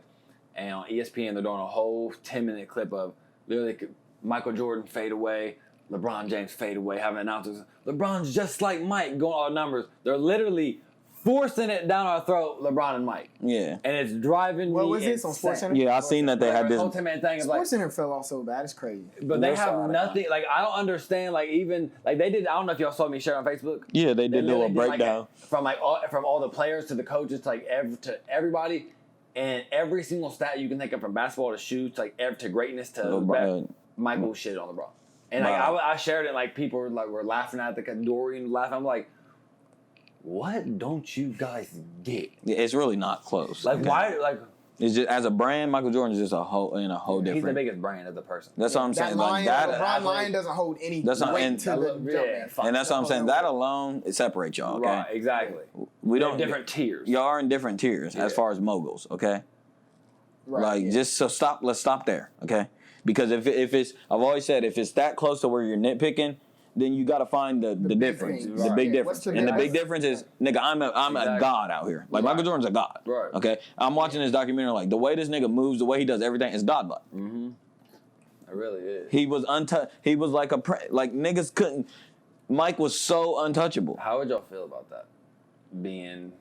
and on ESPN they're doing a whole 10-minute clip of literally Michael Jordan fade away, LeBron James fade away, having announcers. LeBron's just like Mike, going all the numbers. They're literally forcing it down our throat, LeBron and Mike. Yeah. And it's driving me What was insane. this on SportsCenter? Yeah, I seen that they had this. Ultimate thing is like, SportsCenter fell off so bad, it's crazy. but they have nothing. Like I don't understand. Like even like they did. I don't know if y'all saw me share on Facebook. Yeah, they did do a breakdown from all the players to the coaches to like to everybody, and every single stat you can think of from basketball to shoots, like to greatness to Michael shit on LeBron. And like I shared it, like people were laughing at the Dorian laughing. I'm like, what don't you guys get? Yeah, it's really not close. Like why? Like it's just as a brand, Michael Jordan is just a whole different. He's the biggest brand as a person. That's what I'm saying. Lion, like that, LeBron Lion doesn't hold any weight to the jump. And that's what I'm saying. That alone, it separates y'all. Okay, right? Exactly. We don't different tiers. Y'all are in different tiers as far as moguls. Okay, right, just so stop. Let's stop there. Okay, because if it's, I've always said, if it's that close to where you're nitpicking, then you got to find the difference, the big difference. And the big difference is, nigga, I'm a god out here. Like, Michael Jordan's a god. Right. Okay? I'm watching this documentary, like, the way this nigga moves, the way he does everything is godlike. Mm-hmm. It really is. He was he was like like, niggas couldn't, Mike was so untouchable. How would y'all feel about that? Being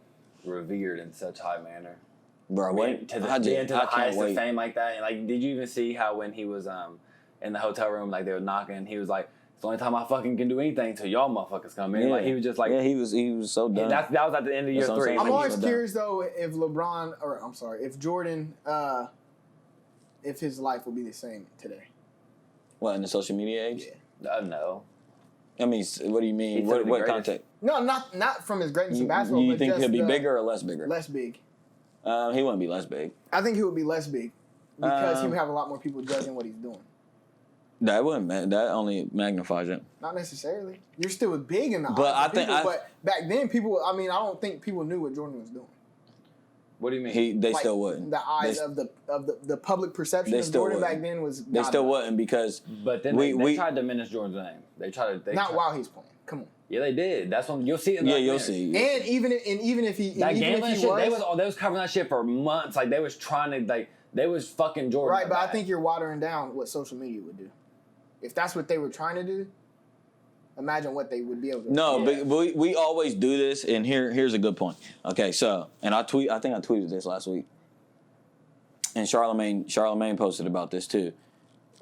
revered in such high manner? Bro, wait. To the highest of fame like that. And, like, did you even see how when he was in the hotel room, like, they were knocking, he was like, it's the only time I fucking can do anything until y'all motherfuckers come in. Yeah. Like he was just like, he was so done. That was at the end of year 3. I'm always curious though if Jordan, if his life will be the same today. What, in the social media age? Yeah. No. I mean, what do you mean? What context? No, not from his greatness in basketball. You but think just he'll be bigger or less bigger? Less big. He wouldn't be less big. I think he would be less big because he would have a lot more people judging what he's doing. That only magnifies it. Not necessarily. You're still big in the but eyes I think people, but back then people. I mean, I don't think people knew what Jordan was doing. What do you mean? They still wouldn't. The eyes of the public perception of Jordan back then was. They still wouldn't because. But then they tried to diminish Jordan's name. They tried to. While he's playing. Come on. Yeah, they did. That's when you'll see it. You'll see. And even if he was covering that shit for months. Like they was trying to they was fucking Jordan. Right, but I think you're watering down what social media would do. If that's what they were trying to do, imagine what they would be able to do. No, but we always do this, and here's a good point. Okay, so, and I think I tweeted this last week. And Charlemagne posted about this too.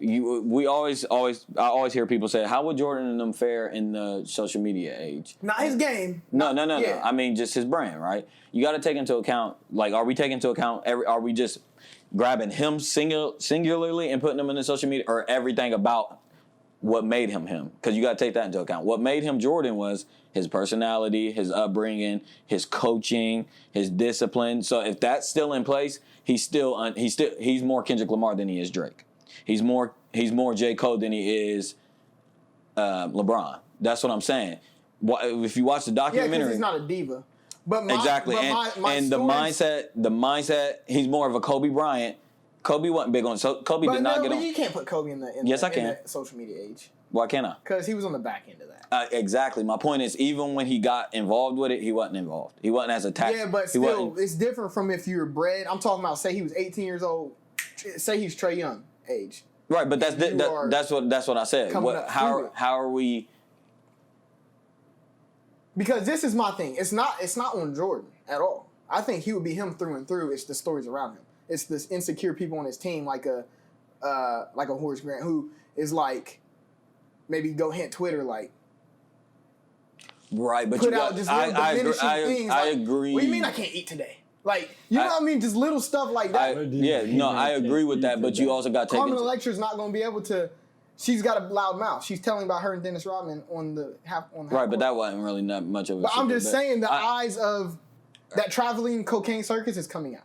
I always hear people say, how would Jordan and them fare in the social media age? Not his game. No. I mean, just his brand, right? You got to take into account, like, are we taking into account, are we just grabbing him singularly and putting him in the social media, or everything about what made him him? Because you got to take that into account. What made him Jordan was his personality, his upbringing, his coaching, his discipline. So if that's still in place, he's more Kendrick Lamar than he is Drake. He's more J. Cole than he is LeBron. That's what I'm saying. If you watch the documentary, because he's not a diva. But exactly, the mindset. He's more of a Kobe Bryant. Kobe wasn't big on. So Kobe did not get on. But you can't put Kobe in the social media age. Why can't I? Because he was on the back end of that. Exactly. My point is, even when he got involved with it, he wasn't involved. He wasn't as attached. Yeah, but still, it's different from if you're bred. I'm talking about, say he was 18 years old. Say he's Trae Young age. Right, but that's what I said. How are we? Because this is my thing. It's not on Jordan at all. I think he would be him through and through. It's the stories around him. It's this insecure people on his team, like a Horace Grant, who is like, maybe go hit Twitter like. Right, but put out just little diminishing things. I agree. What do you mean I can't eat today? Like, you know what I mean? Just little stuff like that. I agree with that, but you also got to take Carmen Electra's not going to be able to. She's got a loud mouth. She's telling about her and Dennis Rodman on the half. Right, but that wasn't really not much of a. But I'm just saying the eyes of that traveling cocaine circus is coming out.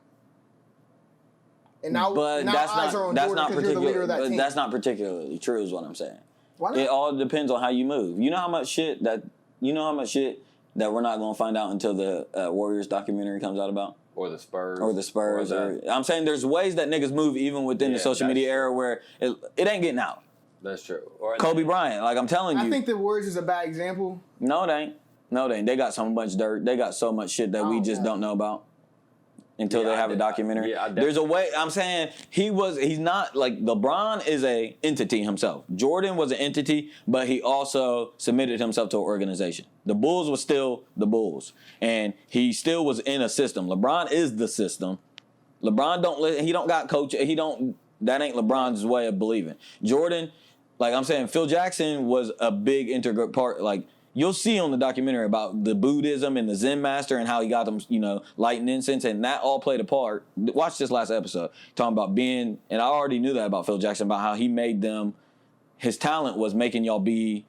And now eyes are on Jordan because you're the leader of that team. That's not particularly true, is what I'm saying. Why not? It all depends on how you move. You know how much shit that we're not going to find out until the Warriors documentary comes out about? Or the Spurs. I'm saying there's ways that niggas move even within the social media era where it ain't getting out. That's true. Or Kobe Bryant, like I'm telling you. I think the Warriors is a bad example. No, it ain't. They got so much dirt. They got so much shit that we just don't know about until they have a documentary. There's a way. I'm saying he's not like LeBron is a entity himself. Jordan was an entity, but he also submitted himself to an organization. The Bulls was still the Bulls, and he still was in a system. LeBron is the system. LeBron he don't got coach. That ain't LeBron's way of believing. Jordan, like I'm saying, Phil Jackson was a big integral part. Like you'll see on the documentary about the Buddhism and the Zen master and how he got them, lighting incense, and that all played a part. Watch this last episode talking about being, and I already knew that about Phil Jackson about how he made them. His talent was making y'all be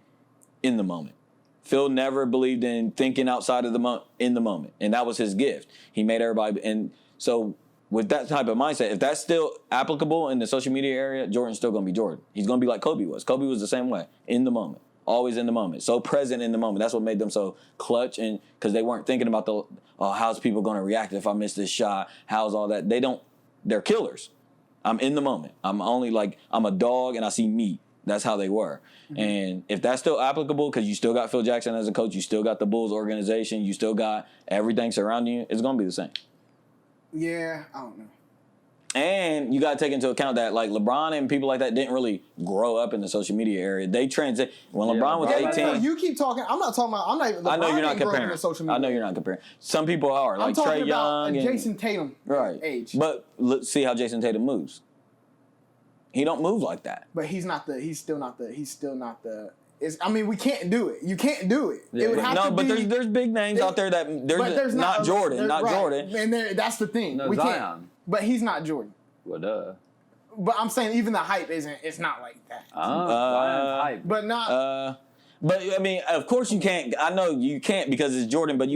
in the moment. Phil never believed in thinking outside of in the moment, and that was his gift. He made everybody, and so. With that type of mindset, if that's still applicable in the social media area, Jordan's still going to be Jordan. He's going to be like Kobe was. Kobe was the same way, in the moment, always in the moment, so present in the moment. That's what made them so clutch, and because they weren't thinking about how's people going to react if I miss this shot, how's all that. They're killers. I'm in the moment. I'm a dog and I see meat. That's how they were. Mm-hmm. And if that's still applicable, because you still got Phil Jackson as a coach, you still got the Bulls organization, you still got everything surrounding you, it's going to be the same. Yeah, I don't know. And you got to take into account that like LeBron and people like that didn't really grow up in the social media area. They transit when LeBron was 18. No, you keep talking. I'm not talking about. I'm not. LeBron I know you're not comparing. The social media I know you're not comparing. Some people are like Trey Young and Jason Tatum. Right. Age. But let's see how Jason Tatum moves. He don't move like that. But he's still not the. We can't do it. You can't do it. Yeah. It would have to be. But there's big names out there that there's not Jordan, not Jordan. And that's the thing. No, we Zion. can't. But he's not Jordan. Well, duh. But I'm saying even the hype isn't. It's not like that. Zion's hype. But not. But I mean, of course you can't. I know you can't because it's Jordan. But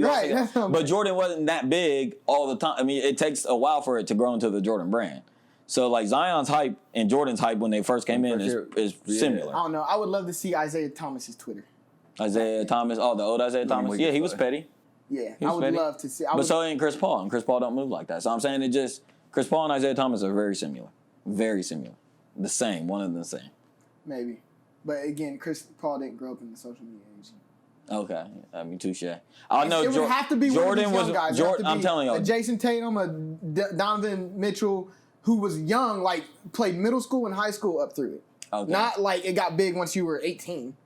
but Jordan wasn't that big all the time. I mean, it takes a while for it to grow into the Jordan brand. So like Zion's hype and Jordan's hype when they first came in is similar. I don't know. I would love to see Isaiah Thomas's Twitter. Isaiah Thomas, the old Isaiah Thomas. Yeah, he was petty. Yeah, I would love to see. But so ain't Chris Paul, and Chris Paul don't move like that. So I'm saying Chris Paul and Isaiah Thomas are very similar. Very similar. The same, one of the same. Maybe. But again, Chris Paul didn't grow up in the social media age. Okay, I mean, touche. I know it would have to be Jordan one of these young guys. Jordan, I'm telling you, a Jason Tatum, a Donovan Mitchell, who was young, like played middle school and high school up through it. Okay. Not like it got big once you were 18.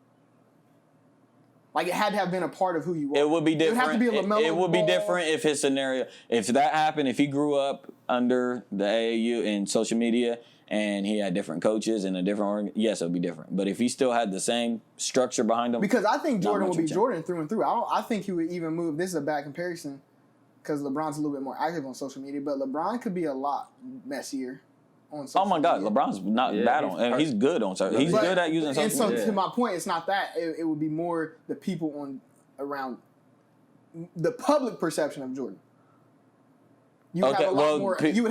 Like it had to have been a part of who you were. It would be different. It would have to be a LaMelo It would be Ball. different if his scenario, if that happened, if he grew up under the AAU in social media and he had different coaches and a different yes, it would be different. But if he still had the same structure behind him, because I think Jordan would be Jordan through and through. I think he would even move. This is a bad comparison because LeBron's a little bit more active on social media, but LeBron could be a lot messier. On social God, media. LeBron's not bad on, and he's good on social. He's good at using social media. And so, to my point, it's not that. It would be more the people around the public perception of Jordan. You would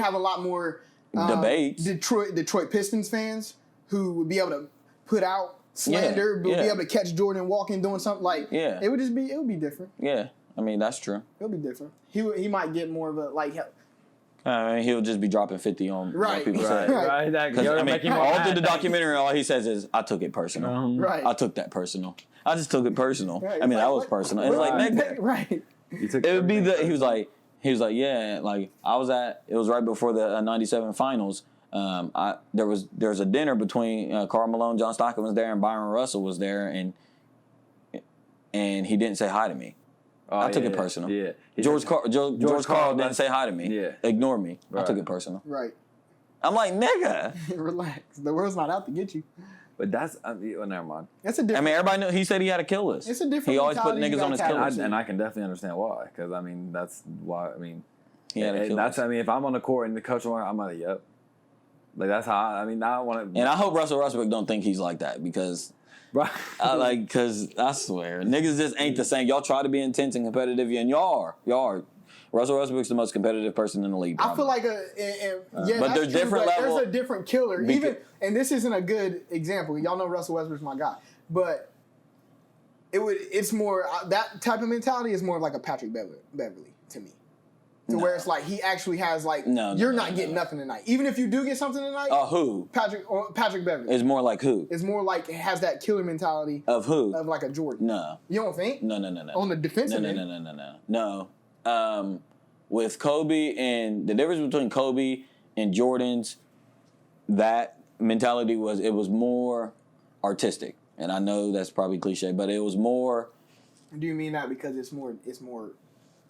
have a lot more debates. Detroit Pistons fans who would be able to put out slander, be able to catch Jordan walking, doing something like. Yeah. It would be different. Yeah, I mean that's true. It would be different. He might get more of a like. He'll just be dropping 50 on right. people right. say. Right. Because all through the documentary, all he says is, "I took it personal. Right. I took that personal. I just took it personal. Right. I mean, that was personal. It's like, nigga, right? It would be he was like, yeah, like I was it was right before the '97 finals. There was a dinner between Karl Malone, John Stockton was there, and Byron Russell was there, and he didn't say hi to me. I took it personal. Yeah. George Karl didn't say hi to me. Yeah. Ignore me. Right. I took it personal. Right. I'm like, nigga. Relax. The world's not out to get you. But that's well, never mind. That's a different. I mean, everybody knew he said he had a kill list. It's a different. He always put niggas on his kill list, and I can definitely understand why. Because I mean, that's why. I mean, he had a kill list. I mean, if I'm on the court and the coach, I'm like, yep. Like that's how. I mean, I want to. And I hope Russell Westbrook don't think he's like that because. Right. Because I swear, niggas just ain't the same. Y'all try to be intense and competitive, and y'all are. Russell Westbrook's the most competitive person in the league. Probably. I feel like but there's different levels. There's a different killer. And this isn't a good example. Y'all know Russell Westbrook's my guy, but it's more that type of mentality is more like a Patrick Beverly to me. to where it's like he actually has like you're not getting nothing tonight. Even if you do get something tonight. Who? Patrick Beverley. It's more like who? It's more like it has that killer mentality of who? Of like a Jordan. No. You don't think? No. On the defensive end? No. With Kobe and the difference between Kobe and Jordan's, that mentality was more artistic. And I know that's probably cliche, but it was more. Do you mean that because it's more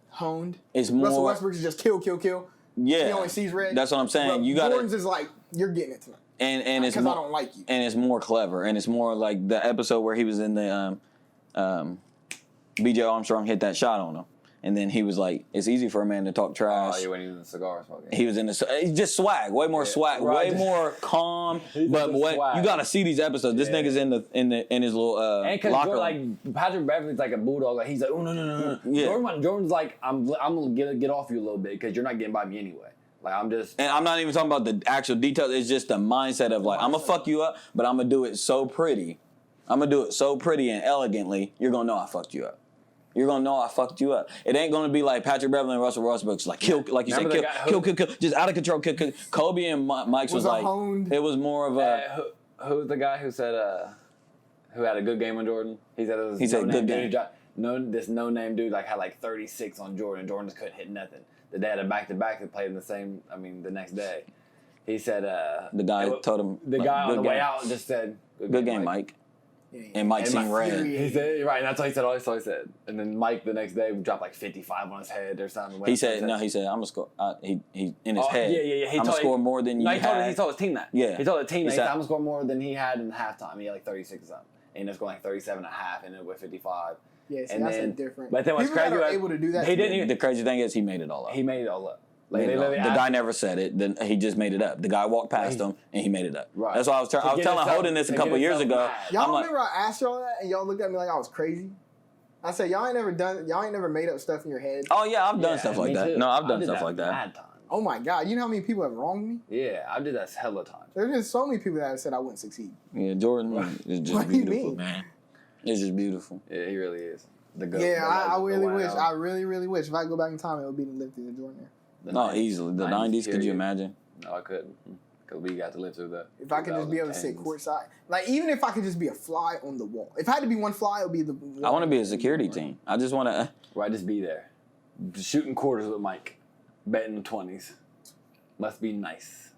honed? It's more. Russell Westbrook is just kill. Yeah. He only sees red. That's what I'm saying. But You got Jordan's is like you're getting it tonight. And it's more, because I don't like you. And it's more clever, and it's more like the episode where he was in the B.J. Armstrong hit that shot on him. And then he was like, "It's easy for a man to talk trash." Oh, you went in the cigar smoking. He was in the just swag, way more swag, right. way more calm. But what you gotta see these episodes. This nigga's in his little and because locker room. Like Patrick Beverley's like a bulldog. Like he's like, oh no. Yeah. Jordan's like, I'm gonna get off you a little bit because you're not getting by me anyway. Like I'm just. And I'm not even talking about the actual details. It's just the mindset of like, I'm gonna fuck you up, but I'm gonna do it so pretty. I'm gonna do it so pretty and elegantly. You're gonna know I fucked you up. You're gonna know I fucked you up. It ain't gonna be like Patrick Beverley and Russell Westbrook's like kill, like you said, kill, just out of control. Kill. Kobe and Mike's was like honed. It was more of a. Who's the guy who said who had a good game on Jordan? He said it was good game. This no name dude like had like 36 on Jordan. Jordan just couldn't hit nothing. The day had a back-to-back that played in the next day. He said the guy told him the guy on the way out just said good game, Mike. And Mike seemed red. He said, right, and that's all he said. All he said. And then Mike the next day dropped like 55 on his head or something. He said, I'm gonna score. He in his head. Yeah. I'm gonna score more than you had. He told his team that. Yeah. He told the team that I'm gonna score more than he had in halftime. He had like 36 or something. And he ended up scoring like 37 and a half and then with 55. Yeah, see, that's different. But then what's crazy, that are able to do that. He didn't. The crazy thing is he made it all up. He made it all up. Like the guy never said it. Then he just made it up. The guy walked past him and he made it up. Right. That's why I was telling Holden this a couple years ago. Y'all remember I asked y'all that and y'all looked at me like I was crazy? I said y'all ain't never made up stuff in your head. Oh yeah, I've done stuff like that. Too. No, I've done stuff like that. Mad times. Oh my God, you know how many people have wronged me? Yeah, I did that hella times. There's just so many people that have said I wouldn't succeed. Yeah, Jordan is just beautiful, man. It's just beautiful. Yeah, he really is. I really wish if I go back in time, it would be to live through the Jordan era. No, easily. The 90s, could you imagine? No, I couldn't. Because we got to live through that. If I could just be able to sit courtside. Like, even if I could just be a fly on the wall. If I had to be one fly, it would be the wall. I want to be a security team. I just want to... Right, just be there. Shooting quarters with Mike. Betting 20s. Must be nice.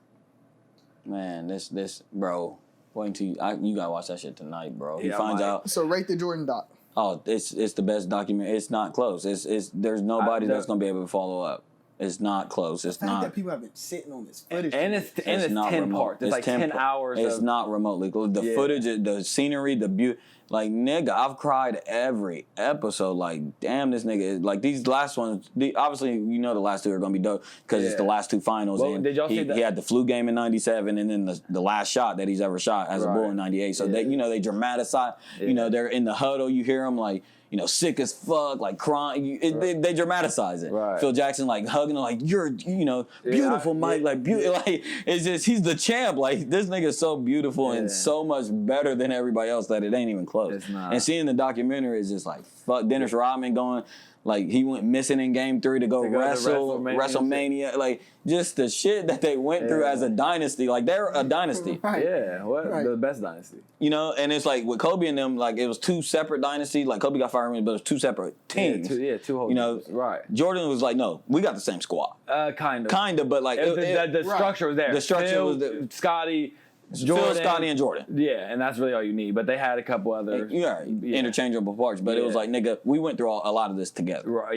Man, this bro... Wait until you gotta watch that shit tonight, bro. He Yeah, finds out... So rate the Jordan doc. Oh, it's the best document. It's not close. There's nobody that's gonna be able to follow up. It's not close. It's the fact not. that people have been sitting on this footage. And it's 10 parts. It's like 10 hours. It's not remotely close. The footage, the scenery, the beauty. Like, nigga, I've cried every episode. Like, damn, this nigga. Like, these last ones, obviously, you know the last two are going to be dope because it's the last two finals. Well, and did y'all see that? He had the flu game in 97 and then the last shot that he's ever shot as a Bull in 98. So, they dramatize. Yeah. They're in the huddle. You hear them, like, sick as fuck, like crying. They dramatize it. Right. Phil Jackson like hugging him, like you're, beautiful, Mike. Like it's just he's the champ. Like this nigga is so beautiful and so much better than everybody else that it ain't even close. It's not. And seeing the documentary is just like fuck. Dennis Rodman going. Like, he went missing in Game 3 to go wrestle, WrestleMania. Like, just the shit that they went through as a dynasty. Like, they're a dynasty. Right. Yeah, the best dynasty. And it's like, with Kobe and them, like, it was two separate dynasties. Like, Kobe got fired, but it was two separate teams. Two whole teams. Right. Jordan was like, no, we got the same squad. Kind of. Kind of, but, like... The structure was there. The structure was there. Scotty... Jordan, Phil, Scotty, and Jordan. Yeah, and that's really all you need. But they had a couple other interchangeable parts. But it was like, nigga, we went through a lot of this together. Right,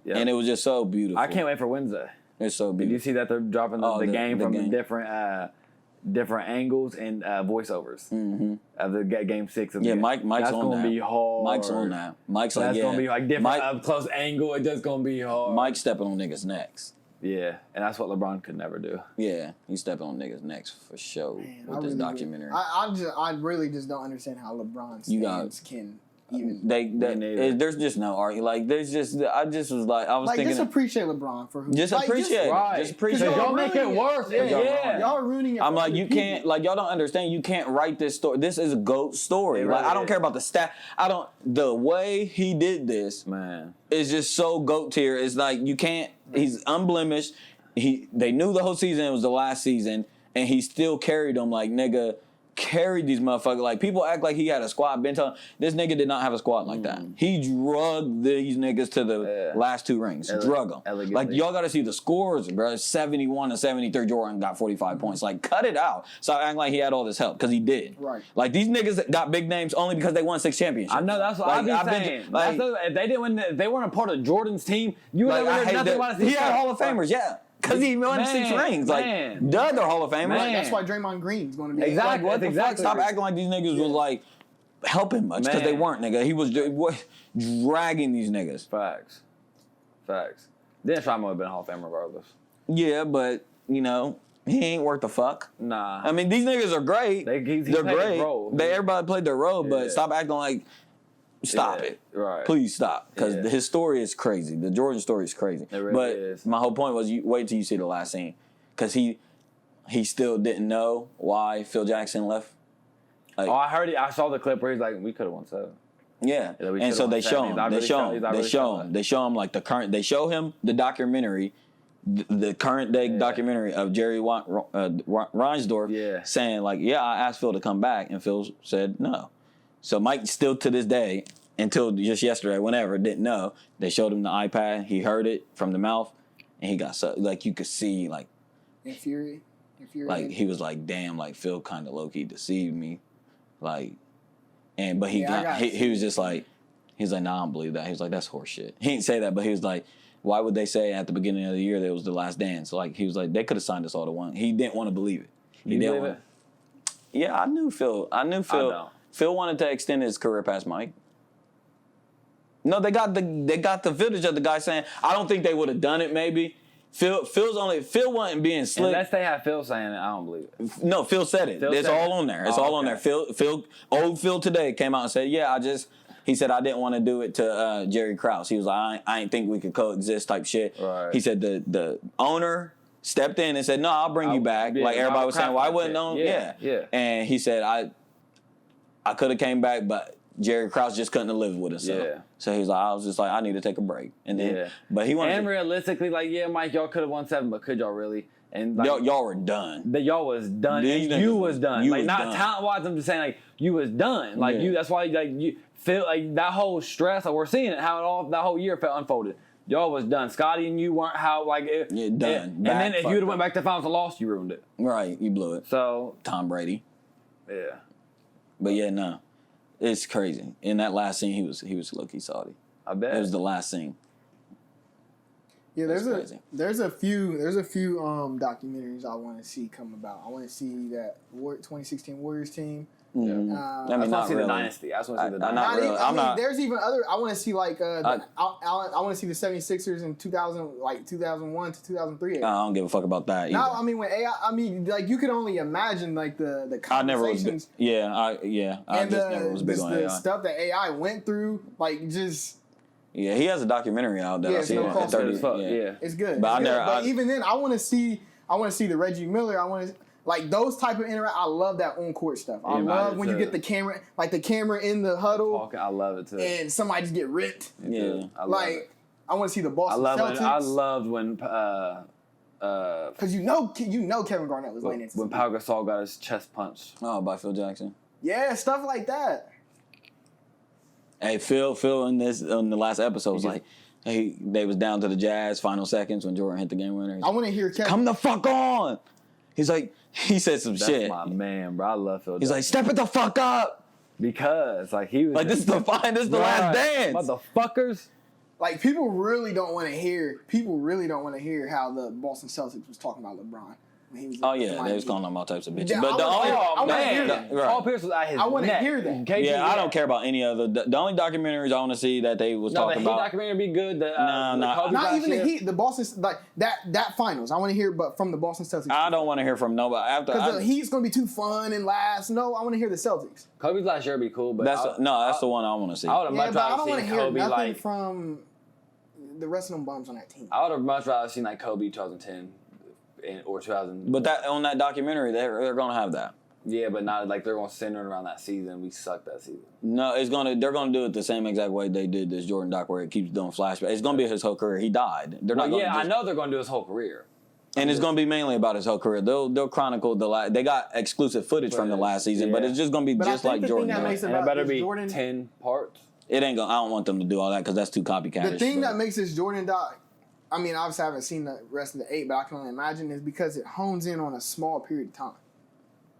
yeah. And it was just so beautiful. I can't wait for Wednesday. It's so beautiful. Did you see that they're dropping the game from different angles and voiceovers of the Game 6 of the game? Mike's that's on that. That's gonna be hard. Mike's on that. Mike's like, that's gonna be like different up close angle. It's just gonna be hard. Mike's stepping on niggas' necks. Yeah, and that's what LeBron could never do. Yeah, he's stepping on niggas' necks for sure with this documentary. I really just don't understand how LeBron's fans can even. There's just no argument. Like there's just I just was like I was thinking just appreciate LeBron for who. Just appreciate it. Right. Just appreciate it. Y'all make it worse. Yeah. Y'all are ruining it. I'm like, you can't, like, y'all don't understand. You can't write this story. This is a GOAT story. It Like, really I don't is. care about the stat. The way he did this, Man. is just so GOAT tier. It's like, you can't, he's unblemished. They knew the whole season was the last season, and he still carried them like, nigga, carried these motherfuckers. Like, people act like he had a squad. Ben telling this nigga did not have a squad like that. He drugged these niggas to the last 2 rings. Drug them. Elegantly. Like, y'all got to see the scores, bro. 71 to 73, Jordan got 45 points. Like, cut it out. Stop acting like he had all this help, because he did. Right. Like, these niggas got big names only because they won 6 championships. I know, that's what I've been saying. If they didn't win, if they weren't a part of Jordan's team, you would Like, never heard nothing about his he had Hall of Famers, yeah. Because he won 6 rings. Like, duh, they're Hall of Famers. Like, that's why Draymond Green's going to be. Exactly. Like, what the fuck? Stop acting like these niggas was, like, helping much. Because they weren't, nigga. He was dragging these niggas. Facts. Dennis Rodman would have been a Hall of Fame regardless. Yeah, but, you know, he ain't worth the fuck. Nah. I mean, these niggas are great. They're played his great. role. Everybody played their role, but stop acting like... Stop it. Right. Please stop. Because his story is crazy. The Jordan story is crazy. It really but is. my whole point was, you wait till you see the last scene. Because he still didn't know why Phil Jackson left. Like, I heard it. I saw the clip where he's like, we could have won 7. yeah. we And so should've they won show 7. him. They show him like the current. They show him the documentary, the current day documentary of Jerry Reinsdorf saying like, yeah, I asked Phil to come back, and Phil said no. So Mike still to this day, until just yesterday, whenever, didn't know. They showed him the iPad. He heard it from the mouth, and he got so, like, you could see, like, infuriated. Like, he was like, damn, like, Phil kind of low-key deceived me. Like, but he was just like, he's like, nah, I don't believe that. He was like, that's horse shit. He didn't say that, but he was like, why would they say at the beginning of the year that it was the last dance? Like, he was like, they could have signed us all to one. He didn't want to believe it. You believe it? Yeah, I knew Phil. Phil wanted to extend his career past Mike. No, they got the footage of the guy saying, I don't think they would have done it. Maybe Phil wasn't being slick. Unless they have Phil saying it, I don't believe it. No, Phil said it. It's all on there. It's all on there. Old Phil today came out and said, yeah, he said, I didn't want to do it to Jerry Krause. He was like, I didn't think we could coexist type shit. Right. He said the owner stepped in and said, no, I'll bring you back. Yeah, like everybody was saying, why wouldn't no? Yeah. And he said, I could have came back, but Jerry Krause just couldn't have lived with himself. Yeah. So he was like, I was just like, I need to take a break. And then, but he wanted. And realistically, like, yeah, Mike, y'all could have won 7, but could y'all really? And like, y'all were done. Y'all was done. And you was done. You like, was not done. talent wise. I'm just saying, like, you was done. Like you. That's why, like, you feel like that whole stress. Like, we're seeing it how that whole year felt unfolded. Y'all was done. Scotty and you weren't how like. Done. And then if you would have went back to the finals and lost, you ruined it. Right, you blew it. So Tom Brady. Yeah. But yeah, no. It's crazy. In that last scene, he was low-key salty. I bet. It was the last scene. Yeah, there's a few documentaries I want to see come about. I want to see that 2016 Warriors team. Mm-hmm. I just want to see the dynasty. I just want to see the dynasty. There's even other. I want to see like I want to see the 76ers in 2001 to 2003. I don't give a fuck about that. No, I mean when AI. I mean like you could only imagine like the conversations. I just never was big on AI. The stuff that AI went through, like just. Yeah, he has a documentary out that I see at 30. It's good. But even then, I want to see the Reggie Miller. I want to. Like those type of I love that on court stuff. I love when you get the camera in the huddle. I love it too. And somebody just get ripped. Yeah, I want to see the Boston Celtics. I loved when because you know Kevin Garnett was laying into when Pau Gasol got his chest punched. Oh, by Phil Jackson. Yeah, stuff like that. Hey, Phil in the last episode was like, hey, they was down to the Jazz final seconds when Jordan hit the game winner. I want to hear Kevin. Come the fuck on. He's like, he said some shit. That's my man, bro. I love Phil. He's like, step it the fuck up. Because like he was like, this is the last dance. Motherfuckers. Like people really don't want to hear how the Boston Celtics was talking about LeBron. Oh yeah, they was calling them all types of bitches. Yeah, But the only Paul Pierce was at his I want to neck. hear that. KG, I don't care about any other. The only documentaries I want to see that they was talking the Heat about. documentary would be good. The Kobe Not last even year. the Heat, the Boston, like that finals. I want to hear, but from the Boston Celtics. I don't want to hear from nobody because the Heat's gonna be too fun and last. No, I want to hear the Celtics. Kobe's last year would be cool, but that's the one I want to see. I would have much but I rather don't want to seen hear Kobe nothing like. from the rest of them bums on that team. I would have much rather seen like Kobe 2010 or 2000. But that on that documentary, they're gonna have that. Yeah, but not like they're gonna center it around that season. We sucked that season. No, they're gonna do it the same exact way they did this Jordan doc, where it keeps doing flashbacks. It's gonna be his whole career. He died. They're not. I know they're gonna do his whole career. And it's gonna be mainly about his whole career. They'll chronicle they got exclusive footage from the last season, but it's just gonna be just like Jordan. That makes And it better be Jordan, 10 parts. It ain't gonna. I don't want them to do all that because that's too copycat. The thing that makes this Jordan doc, I mean, obviously I haven't seen the rest of the 8, but I can only imagine is because it hones in on a small period of time.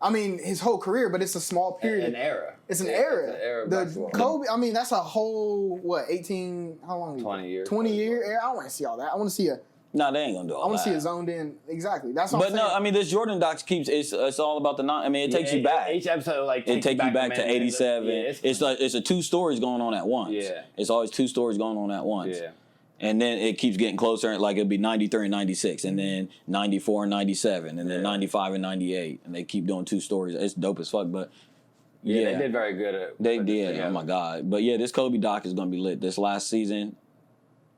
I mean, his whole career, but it's a small period. An era. It's an era. It's an era of the basketball. Kobe, I mean, that's a whole, 18, how long? 20 years. 20-year era? I don't want to see all that. I want to see No, they ain't gonna do all that. I want to see it zoned in. Exactly. That's what I'm saying. But no, I mean, this Jordan doc keeps, it's all about it takes you back. Each episode, like, It takes you back to 87. Yeah, it's a 2 stories going on at once. Yeah. It's always 2 stories going on at once. Yeah. And then it keeps getting closer, like it'll be 93 and 96, and then 94 and 97, and then 95 and 98. And they keep doing 2 stories. It's dope as fuck, but yeah. They did very good at it. They did. Oh, my God. But, yeah, this Kobe doc is going to be lit. This last season,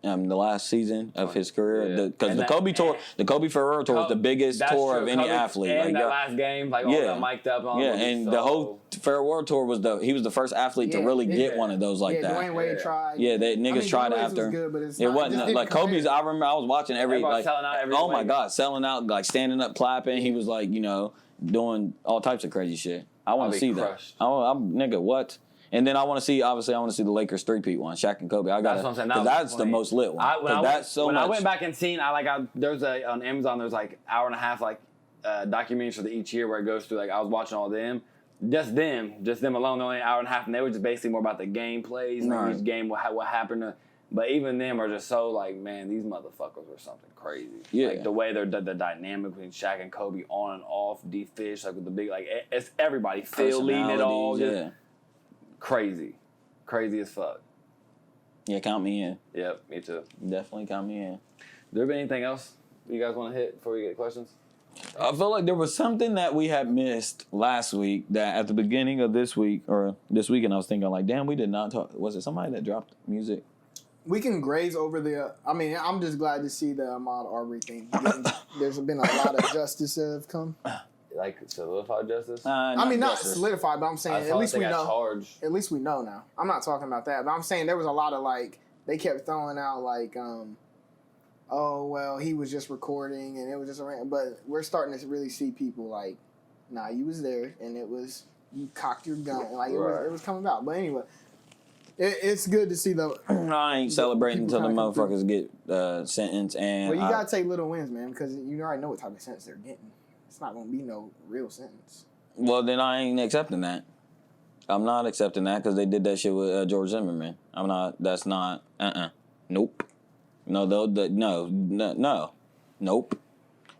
the last season of his career. Because the Kobe tour, the Kobe Ferrero tour was the biggest tour of any athlete. And that last game, all got mic'd up. And the whole Ferrero tour he was the first athlete to really get one of those like that. Dwayne Wade tried. Yeah, niggas tried after. Was good, but it wasn't like Kobe's. I remember I was watching selling out every oh my God, selling out, like standing up, clapping. He was like, doing all types of crazy shit. I want to see crushed. that. Nigga, what? And then I want to see the Lakers 3-peat one, Shaq and Kobe. That's what I'm saying. Because that's the most lit one. When I went back and seen, there's on Amazon, there's like hour and a half documentaries for each year where it goes through. I was watching all them. Just them alone, they're only an hour and a half, and they were just basically more about the game plays, and each game, what happened. But even them are just so man, these motherfuckers were something crazy. Yeah. Like the way the dynamic between Shaq and Kobe on and off, D-Fish, with the big, it's everybody. Phil leading it all. Just crazy as fuck. Yeah, count me in. Yep, me too. Definitely count me in. There been anything else you guys want to hit before we get questions? I feel like there was something that we had missed last week that at the beginning of this week or this weekend I was thinking damn, we did not talk. Was it somebody that dropped music? We can graze over the. I'm just glad to see the Ahmaud Arbery thing. There's been a lot of justice that have come. Like solidified justice? Not solidified, but I'm saying at least we know. Charged. At least we know now. I'm not talking about that, but I'm saying there was a lot of they kept throwing out oh well, he was just recording and it was just a rant. But we're starting to really see people nah, you was there and it was you cocked your gun it was coming out. But anyway, it's good to see I ain't celebrating until the motherfuckers get sentenced. And you gotta take little wins, man, because you already know what type of sentence they're getting. It's not gonna be no real sentence. Well, then I ain't accepting that. I'm not accepting that because they did that shit with George Zimmerman. I'm not. That's not. Nope. No. Nope.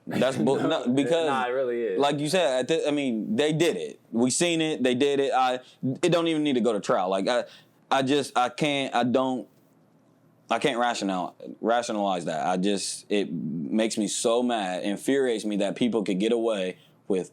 That's because it really is. Like you said, they did it. We seen it. They did it. It don't even need to go to trial. I can't rationalize that. It makes me so mad, infuriates me that people could get away with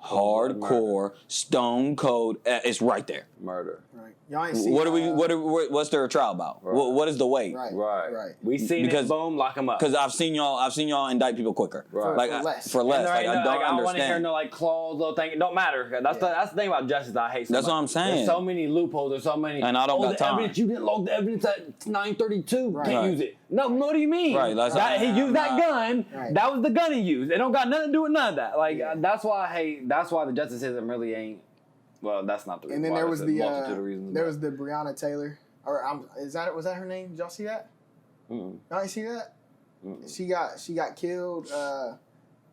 hardcore, stone cold. It's right there. Murder. Right. Y'all ain't see What's their trial about? Right. What is the weight? Right. We seen it. Boom. Lock them up. Because I've seen y'all indict people quicker. Right. For less. I don't understand. I don't want to hear no clause, little thing. It don't matter. That's the thing about justice I hate. That's what I'm saying. There's so many loopholes. There's so many. And I don't got time. Evidence, you didn't log the evidence at 9:32. Right. Can't use it. No. What do you mean? Right. He used that gun. Right. That was the gun he used. It don't got nothing to do with none of that. That's why I hate. That's why the justice system really ain't. Well, that's not the reason. And then there was multitude of reasons. There was the Breonna Taylor. Was that her name? Did y'all see that? Mm-mm. Y'all ain't see that? Mm-mm. She got killed. The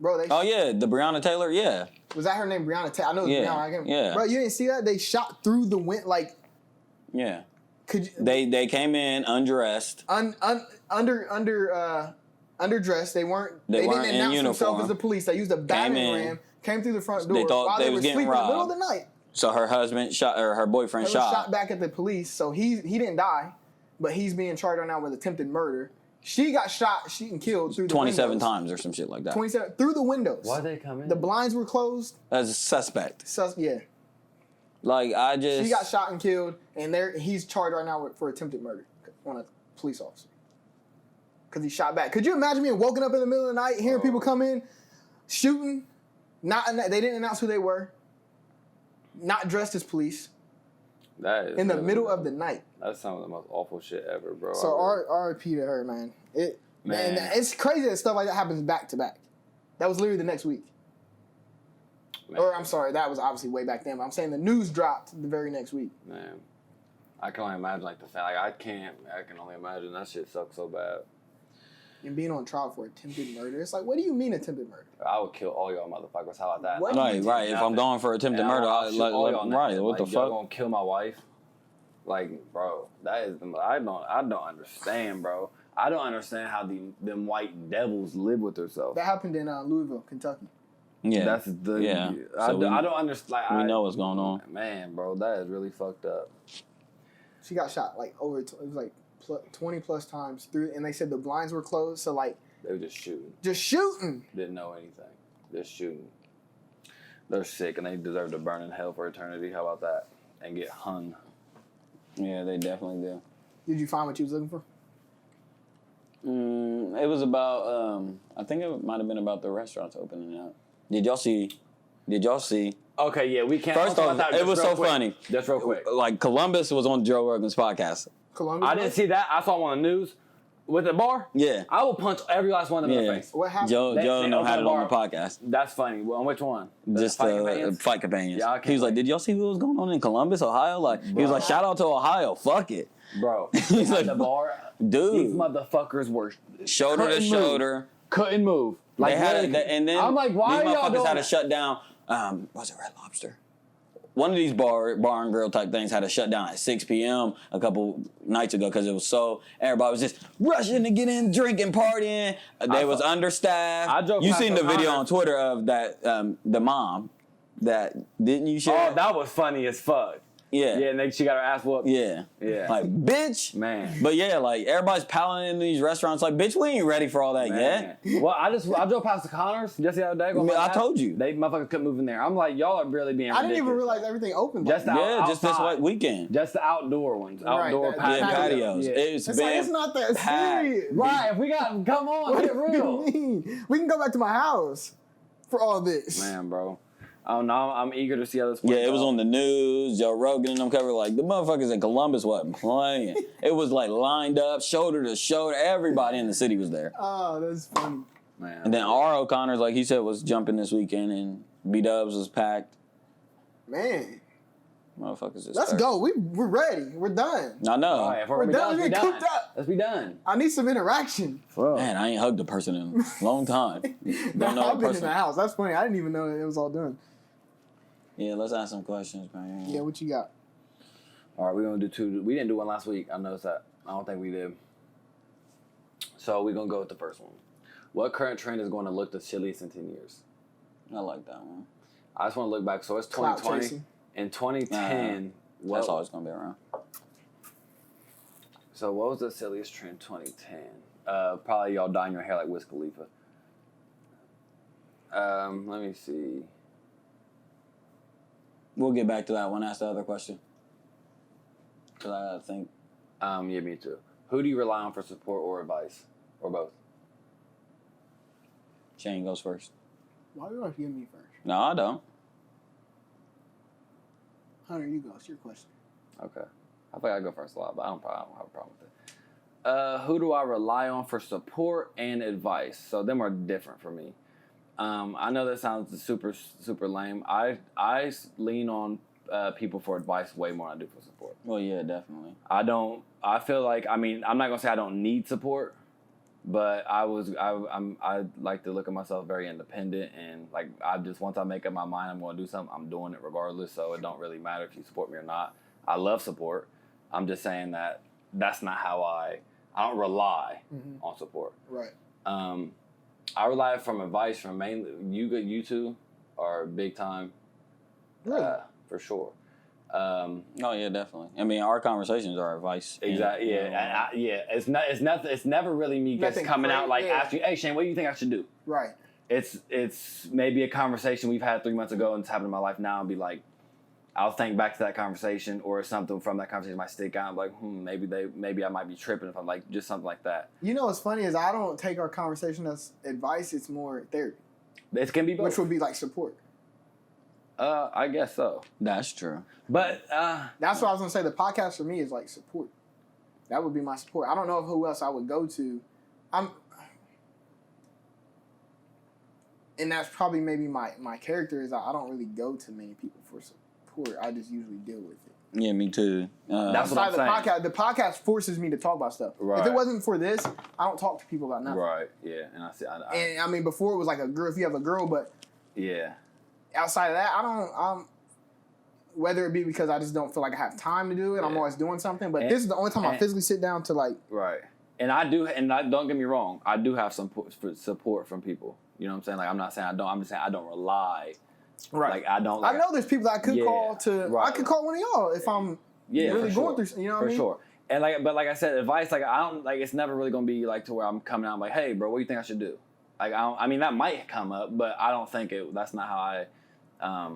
Breonna Taylor. Yeah. Was that her name? Breonna Taylor. I know it was Breonna. Yeah. Bro, you didn't see that? They shot through the wind Yeah. Could you, they came in undressed. Under underdressed. They weren't didn't in announce uniform. themselves as the police. They used a battering ram, came through the front door They thought while they they was were getting sleeping in the middle of robbed. the night. So her husband her boyfriend He shot back at the police. So he didn't die, but he's being charged right now with attempted murder. She got shot and killed through the 27 windows. times or some shit like that. 27 through the windows. Why'd they come in? The blinds were closed. As a suspect. Yeah. Like, She got shot and killed, and he's charged right now for attempted murder on a police officer. Because he shot back. Could you imagine being woken up in the middle of the night, hearing people come in, shooting? They didn't announce who they were. Not dressed as police. That is in the middle of the night. That's some of the most awful shit ever, bro. So R.I.P. to her, man. And it's crazy that stuff like that happens back to back. That was literally the next week. Man. Or I'm sorry, that was obviously way back then. But I'm saying the news dropped the very next week. Man, I can only imagine I can only imagine that shit sucks so bad. And being on trial for attempted murder, it's like, what do you mean attempted murder? I would kill all y'all motherfuckers. How about that? Right. If I'm going for attempted murder, I'll shoot all y'all right? What the fuck? Y'all gonna kill my wife? Like, bro, that is I don't understand, bro. I don't understand how them white devils live with themselves. That happened in Louisville, Kentucky. Yeah, that's the yeah. I don't understand. Like, we know what's going on, man, bro. That is really fucked up. She got shot like over. It was like 20 plus times through, and they said the blinds were closed, so like they were just shooting. Didn't know anything. Just shooting. They're sick, and they deserve to burn in hell for eternity. How about that? And get hung. Yeah, they definitely do. Did you find what you was looking for? It was about. I think it might have been about the restaurants opening up. Did y'all see? Okay, yeah, we can't. First off, it was so funny. Just real quick. Like, Columbus was on Joe Rogan's podcast. Columbus? I didn't see that. I saw him on the news with the bar. Yeah. I will punch every last one of them in the face. What happened? Joe had it on the podcast. That's funny. Well, on which one? Just Fight Companions. Yeah, he was like, did y'all see what was going on in Columbus, Ohio? Like, he was like, shout out to Ohio. Fuck it. Bro. He's like, the bar. Dude. These motherfuckers were shoulder to shoulder. Couldn't move. Like, and then I'm like, why these are y'all motherfuckers doing had to shut down. Was it Red Lobster? One of these bar and grill type things had to shut down at 6 p.m. a couple nights ago because it was everybody was just rushing to get in, drinking, partying. They was understaffed. You seen the video on Twitter of that the mom that didn't you share? Oh, that was funny as fuck. Yeah. Yeah, and then she got her ass whooped. Yeah. Yeah. Like, bitch. Man. But yeah, like, everybody's piling in these restaurants like, bitch, we ain't ready for all that yet. Well, I drove past the Connors just the other day. I told you. They motherfuckers couldn't move in there. I'm like, y'all are really being ridiculous. I didn't even realize everything opened. Just just this weekend. Just the outdoor ones. Outdoor patios. Yeah. It's not that serious. Right, if we got, come on, get real. What do you mean? We can go back to my house for all this. Man, bro. Oh no, I'm eager to see how this. Yeah, it was on the news. Joe Rogan and them covered like the motherfuckers in Columbus wasn't playing. It was like lined up, shoulder to shoulder. Everybody in the city was there. Oh, that's funny. Man. And then R. O'Connor's, like he said, was jumping this weekend, and B-Dubs was packed. Man, motherfuckers. Let's go. We're ready. We're done. I know. All right, if we're done. Let's done. Let's be done. I need some interaction. Man, I ain't hugged a person in a long time. I've been in the house. That's funny. I didn't even know it was all done. Yeah, let's ask some questions, man. Yeah, what you got? All right, we're going to do two. We didn't do one last week. I noticed that. I don't think we did. So we're going to go with the first one. What current trend is going to look the silliest in 10 years? I like that one. I just want to look back. So it's 2020. In 2010. That's always going to be around. So what was the silliest trend 2010? Probably y'all dyeing your hair like Wiz Khalifa. Let me see. We'll get back to that one. Ask the other question. Because I gotta think. Yeah, me too. Who do you rely on for support or advice? Or both? Shane goes first. Why do you have to give me first? No, I don't. Hunter, you go. It's your question. Okay. I think I go first a lot, but I don't have a problem with it. Who do I rely on for support and advice? So them are different for me. I know that sounds super, super lame. I lean on people for advice way more than I do for support. Well, yeah, definitely. I feel like, I mean, I'm not going to say I don't need support, but I like to look at myself very independent, and like once I make up my mind I'm going to do something, I'm doing it regardless, so it don't really matter if you support me or not. I love support. I'm just saying that that's not how I don't rely on support. Right. I rely from advice from mainly you two are big time, Really? for sure. Oh yeah, definitely. I mean, our conversations are advice. Exactly. Yeah. Yeah. It's not. It's nothing. It's never really me just Nothing coming out like crazy, yeah. asking, "Hey Shane, what do you think I should do?" Right. It's maybe a conversation we've had 3 months ago and it's happened in my life now and be like, I'll think back to that conversation or something from that conversation might stick out. I'm like, maybe I might be tripping if I'm like just something like that. You know what's funny is I don't take our conversation as advice. It's more therapy, It can be both. which would be like support. I guess so. That's true. But That's what I was gonna say. The podcast for me is like support. That would be my support. I don't know who else I would go to. And that's probably maybe my character is I don't really go to many people for support. I just usually deal with it. Yeah, me too. That's what I'm saying. The podcast forces me to talk about stuff. Right. If it wasn't for this, I don't talk to people about nothing. right, yeah, and I see. And I mean, before it was like a girl. If you have a girl, but yeah, outside of that, I don't. Whether it be because I just don't feel like I have time to do it, I'm Yeah. always doing something. But And- this is the only time I physically sit down to like. right. And don't get me wrong, I do have some support from people. You know what I'm saying? Like I'm not saying I don't. I'm just saying I don't rely. Right. Like I don't. I Like, know there's people that I could Yeah, call to. right. I could call one of y'all if I'm really for going sure. through. You know what For I mean? sure. And like I said, advice like I don't like. It's never really gonna be like to where I'm coming out I'm like, hey, bro, what do you think I should do? Like I mean that might come up, but I don't think it. That's not how I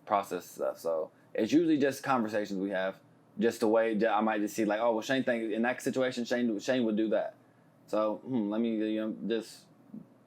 process stuff. So it's usually just conversations we have. Just the way I might just see like, oh well, Shane think in that situation, Shane would do that. So let me just.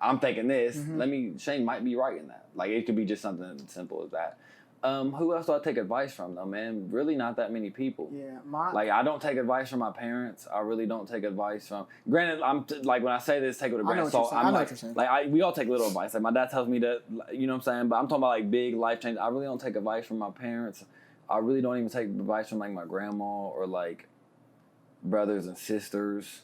I'm thinking this. Mm-hmm. Shane might be right in that. Like it could be just something as simple as that. Who else do I take advice from though, man? Really not that many people. Yeah, Like I don't take advice from my parents. I really don't take advice from. Granted, like when I say this, take it with a grain of salt. I know what you're saying. Like we all take little advice. Like my dad tells me that, you know what I'm saying. But I'm talking about like big life change. I really don't take advice from my parents. I really don't even take advice from like my grandma or like brothers and sisters.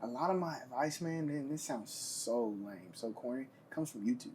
A lot of my advice, man, this sounds so lame, so corny, comes from YouTube.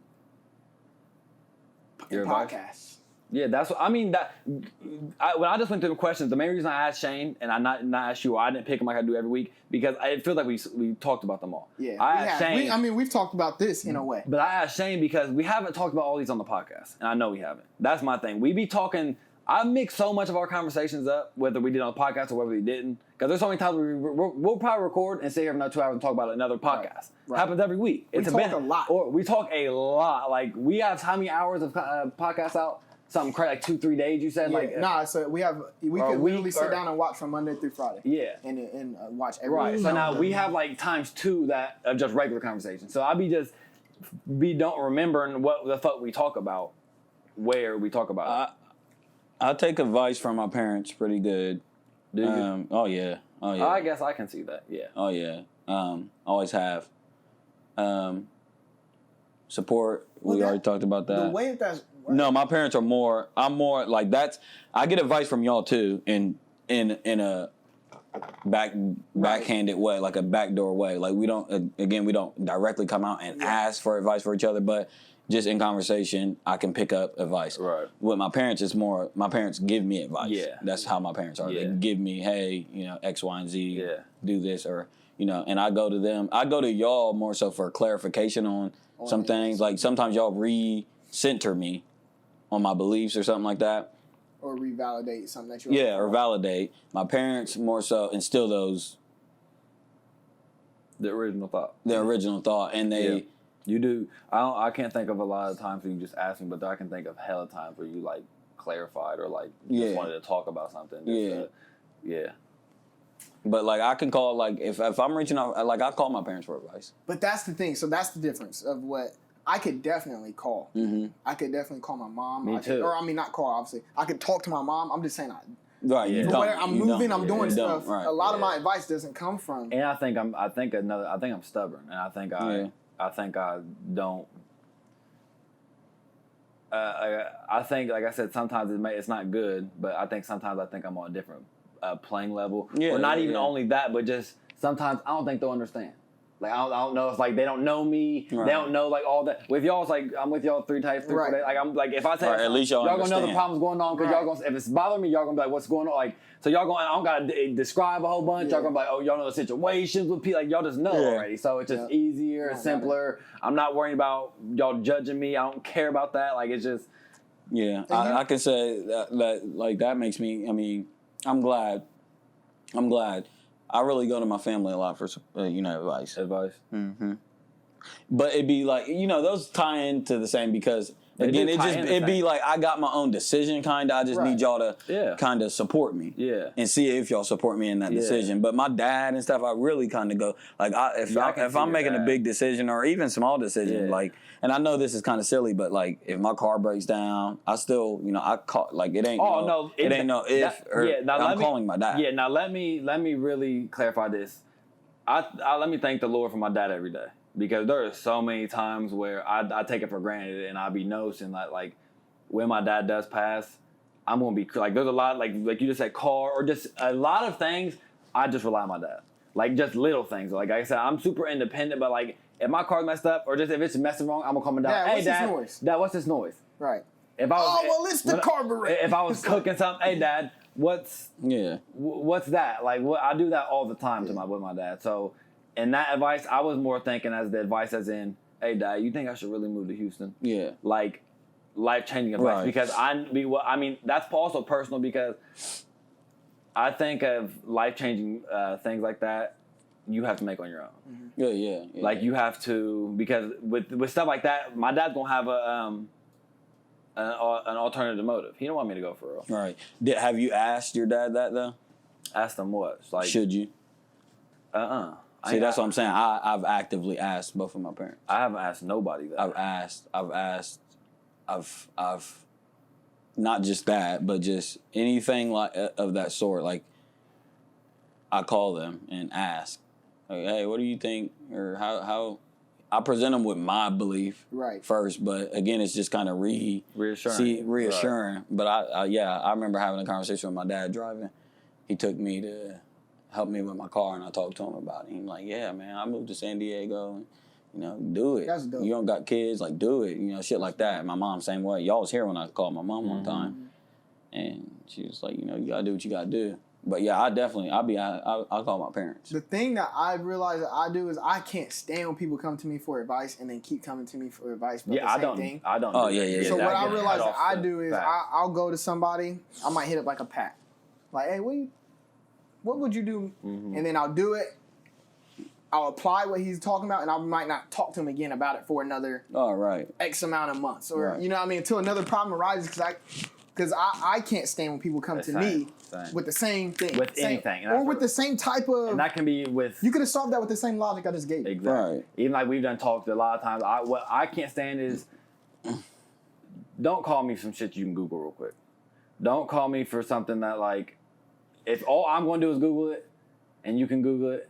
Your And advice? podcasts. Yeah, that's what I mean. When I just went through the questions, the main reason I asked Shane and I not asked you, or I didn't pick them like I do every week, because I feel like we talked about them all. Yeah, I asked Shane. we've talked about this in a way. But I asked Shane because we haven't talked about all these on the podcast, and I know we haven't. That's my thing. We be talking. I mix so much of our conversations up, whether we did on the podcast or whether we didn't, because there's so many times we'll probably record and sit here for another 2 hours and talk about another podcast. Right. Happens every week. We talk a lot. Or we talk a lot. Like we have how many hours of podcasts out? Something crazy, like 2-3 days. You said So we could literally sit down and watch from Monday through Friday. Yeah. And watch every Right. week. So now we have like times 2 that of just regular conversation. So I don't remembering what the fuck we talk about, where we talk about it. I take advice from my parents pretty good. Do you? Oh yeah. I guess I can see that. Yeah. Oh yeah. Always have. Support. We already talked about that. The way that's No, my parents are more. I'm more like that's. I get advice from y'all too, in a backhanded way, like a backdoor way. Like we don't directly come out and ask for advice for each other, but just in conversation, I can pick up advice. Right. With my parents, it's more. My parents give me advice. Yeah. That's how my parents are. Yeah. They give me, hey, X, Y, and Z. Yeah. Do this or and I go to them. I go to y'all more so for clarification on some things. Like sometimes y'all recenter me on my beliefs or something like that. Or revalidate something that you Or validate. My parents more so instill The original thought. their original thought, and they. Yeah. You do. I can't think of a lot of times where you just ask me, but I can think of hella times where you like clarified or like just wanted to talk about something. Yeah. But like I can call if I'm reaching out, like I call my parents for advice. But that's the thing. So that's the difference of what I could definitely call. Mm-hmm. I could definitely call my mom. Me too. Not call, obviously. I could talk to my mom. I'm just saying Right. Yeah. You don't. I'm You moving, don't. I'm doing You stuff. don't. Right. A lot of my advice doesn't come from. And I think I'm stubborn, and I think I don't. I think, like I said, sometimes it's not good, but I think sometimes I'm on a different playing level. Yeah, or not even yeah. only that, but just sometimes I don't think they'll understand. Like I don't know if like they don't know me, Right. they don't know like all that. With y'all, it's like I'm with y'all 3 times, 3 4 days. Like I'm like if I say Right, at least y'all gonna know the understand. problems going on because y'all gonna if it's bothering me, y'all gonna be like, what's going on? Like so y'all gonna I don't gotta describe a whole bunch. Y'all gonna be like, oh y'all know the situations with people. Like y'all just know already. So it's just easier, simpler. I'm not worrying about y'all judging me. I don't care about that. Like it's just. Yeah, I can say that like that makes me. I mean, I'm glad. I really go to my family a lot for advice. Mm-hmm. But it'd be like those tie into the same because again it'd be like I got my own decision kind of. I just need y'all to kind of support me. Yeah. And see if y'all support me in that decision. But my dad and stuff, I really kind of go like if I'm making a big decision or even small decision like. And I know this is kind of silly, but like if my car breaks down, I still, I call like it ain't. Oh no, it ain't no if. I'm calling my dad. Yeah, now let me really clarify this. I let me thank the Lord for my dad every day because there are so many times where I take it for granted and I be noticing that like when my dad does pass, I'm gonna be like there's a lot like you just said car or just a lot of things. I just rely on my dad, like just little things. Like I said, I'm super independent, but like. If my car's messed up, or just if it's messing wrong, I'm gonna come down. Hey, Dad, what's this noise? Right. If I was, it's the carburetor. If I was cooking something, hey, Dad, what's that? Like, I do that all the time with my dad. So, in that advice, I was more thinking as the advice as in, hey, Dad, you think I should really move to Houston? Yeah. Like, life-changing advice because I mean, that's also personal because I think of life-changing things like that. You have to make on your own. Mm-hmm. Yeah. Like you have to because with stuff like that, my dad's gonna have an alternative motive. He don't want me to go for real. Right. Have you asked your dad that though? Asked him what? Like should you? See, that's what I'm saying. I've actively asked both of my parents. I haven't asked nobody that. I've not just that, but just anything like of that sort. Like I call them and ask. Like, hey, what do you think? Or how I present them with my belief first, but again, it's just kind of reassuring. Right. But I remember having a conversation with my dad driving. He took me to help me with my car, and I talked to him about it. He's like, "Yeah, man, I moved to San Diego, and do it. That's dope. You don't got kids, like do it, shit like that." And my mom same way. Y'all was here when I called my mom one time, and she was like, you gotta do what you gotta do. But yeah, I'll call my parents. The thing that I realize that I do is I can't stand when people come to me for advice and then keep coming to me for advice. But I don't. Oh yeah. So what I realize that I do is I'll go to somebody. I might hit up like a pack, like, hey, what would you do? Mm-hmm. And then I'll do it. I'll apply what he's talking about, and I might not talk to him again about it for another X amount of months, or you know what I mean, until another problem arises. Because I can't stand when people come to me with the same thing. With anything. Or with the same type of... And that can be with... You could have solved that with the same logic I just gave you. Exactly. Right. Even like we've done talked a lot of times. What I can't stand is... Don't call me some shit you can Google real quick. Don't call me for something that like... If all I'm going to do is Google it, and you can Google it,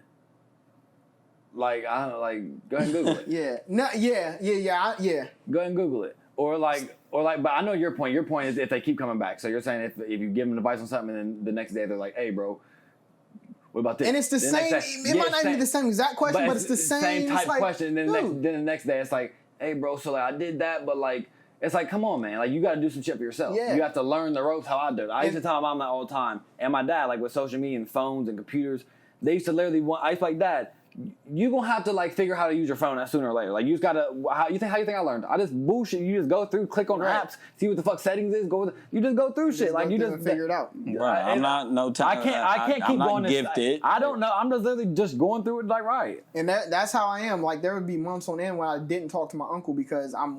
like, I don't know, like, go ahead and Google it. Yeah. Go ahead and Google it. Or but I know your point. Your point is if they keep coming back. So you're saying if you give them advice on something and then the next day they're like, hey, bro, what about this? And it's the same. It might not be the same exact question, but it's the same type question. And then the next day it's like, hey, bro, so like I did that, but like, it's like, come on, man. Like, you got to do some shit for yourself. Yeah. You have to learn the ropes how I do it. I used to tell my mom that all the time. And my dad, like with social media and phones and computers, they used to literally I used to be like, Dad, you're going to have to like figure how to use your phone sooner or later. Like you just got to, how you think I learned? I just bullshit. You just go through, click on apps, see what the fuck settings is, you just go through shit. Like you just figure it out. Right. I'm not no time. I can't keep going gifted. I don't know. I'm just literally just going through it like right. And that's how I am. Like there would be months on end when I didn't talk to my uncle because I'm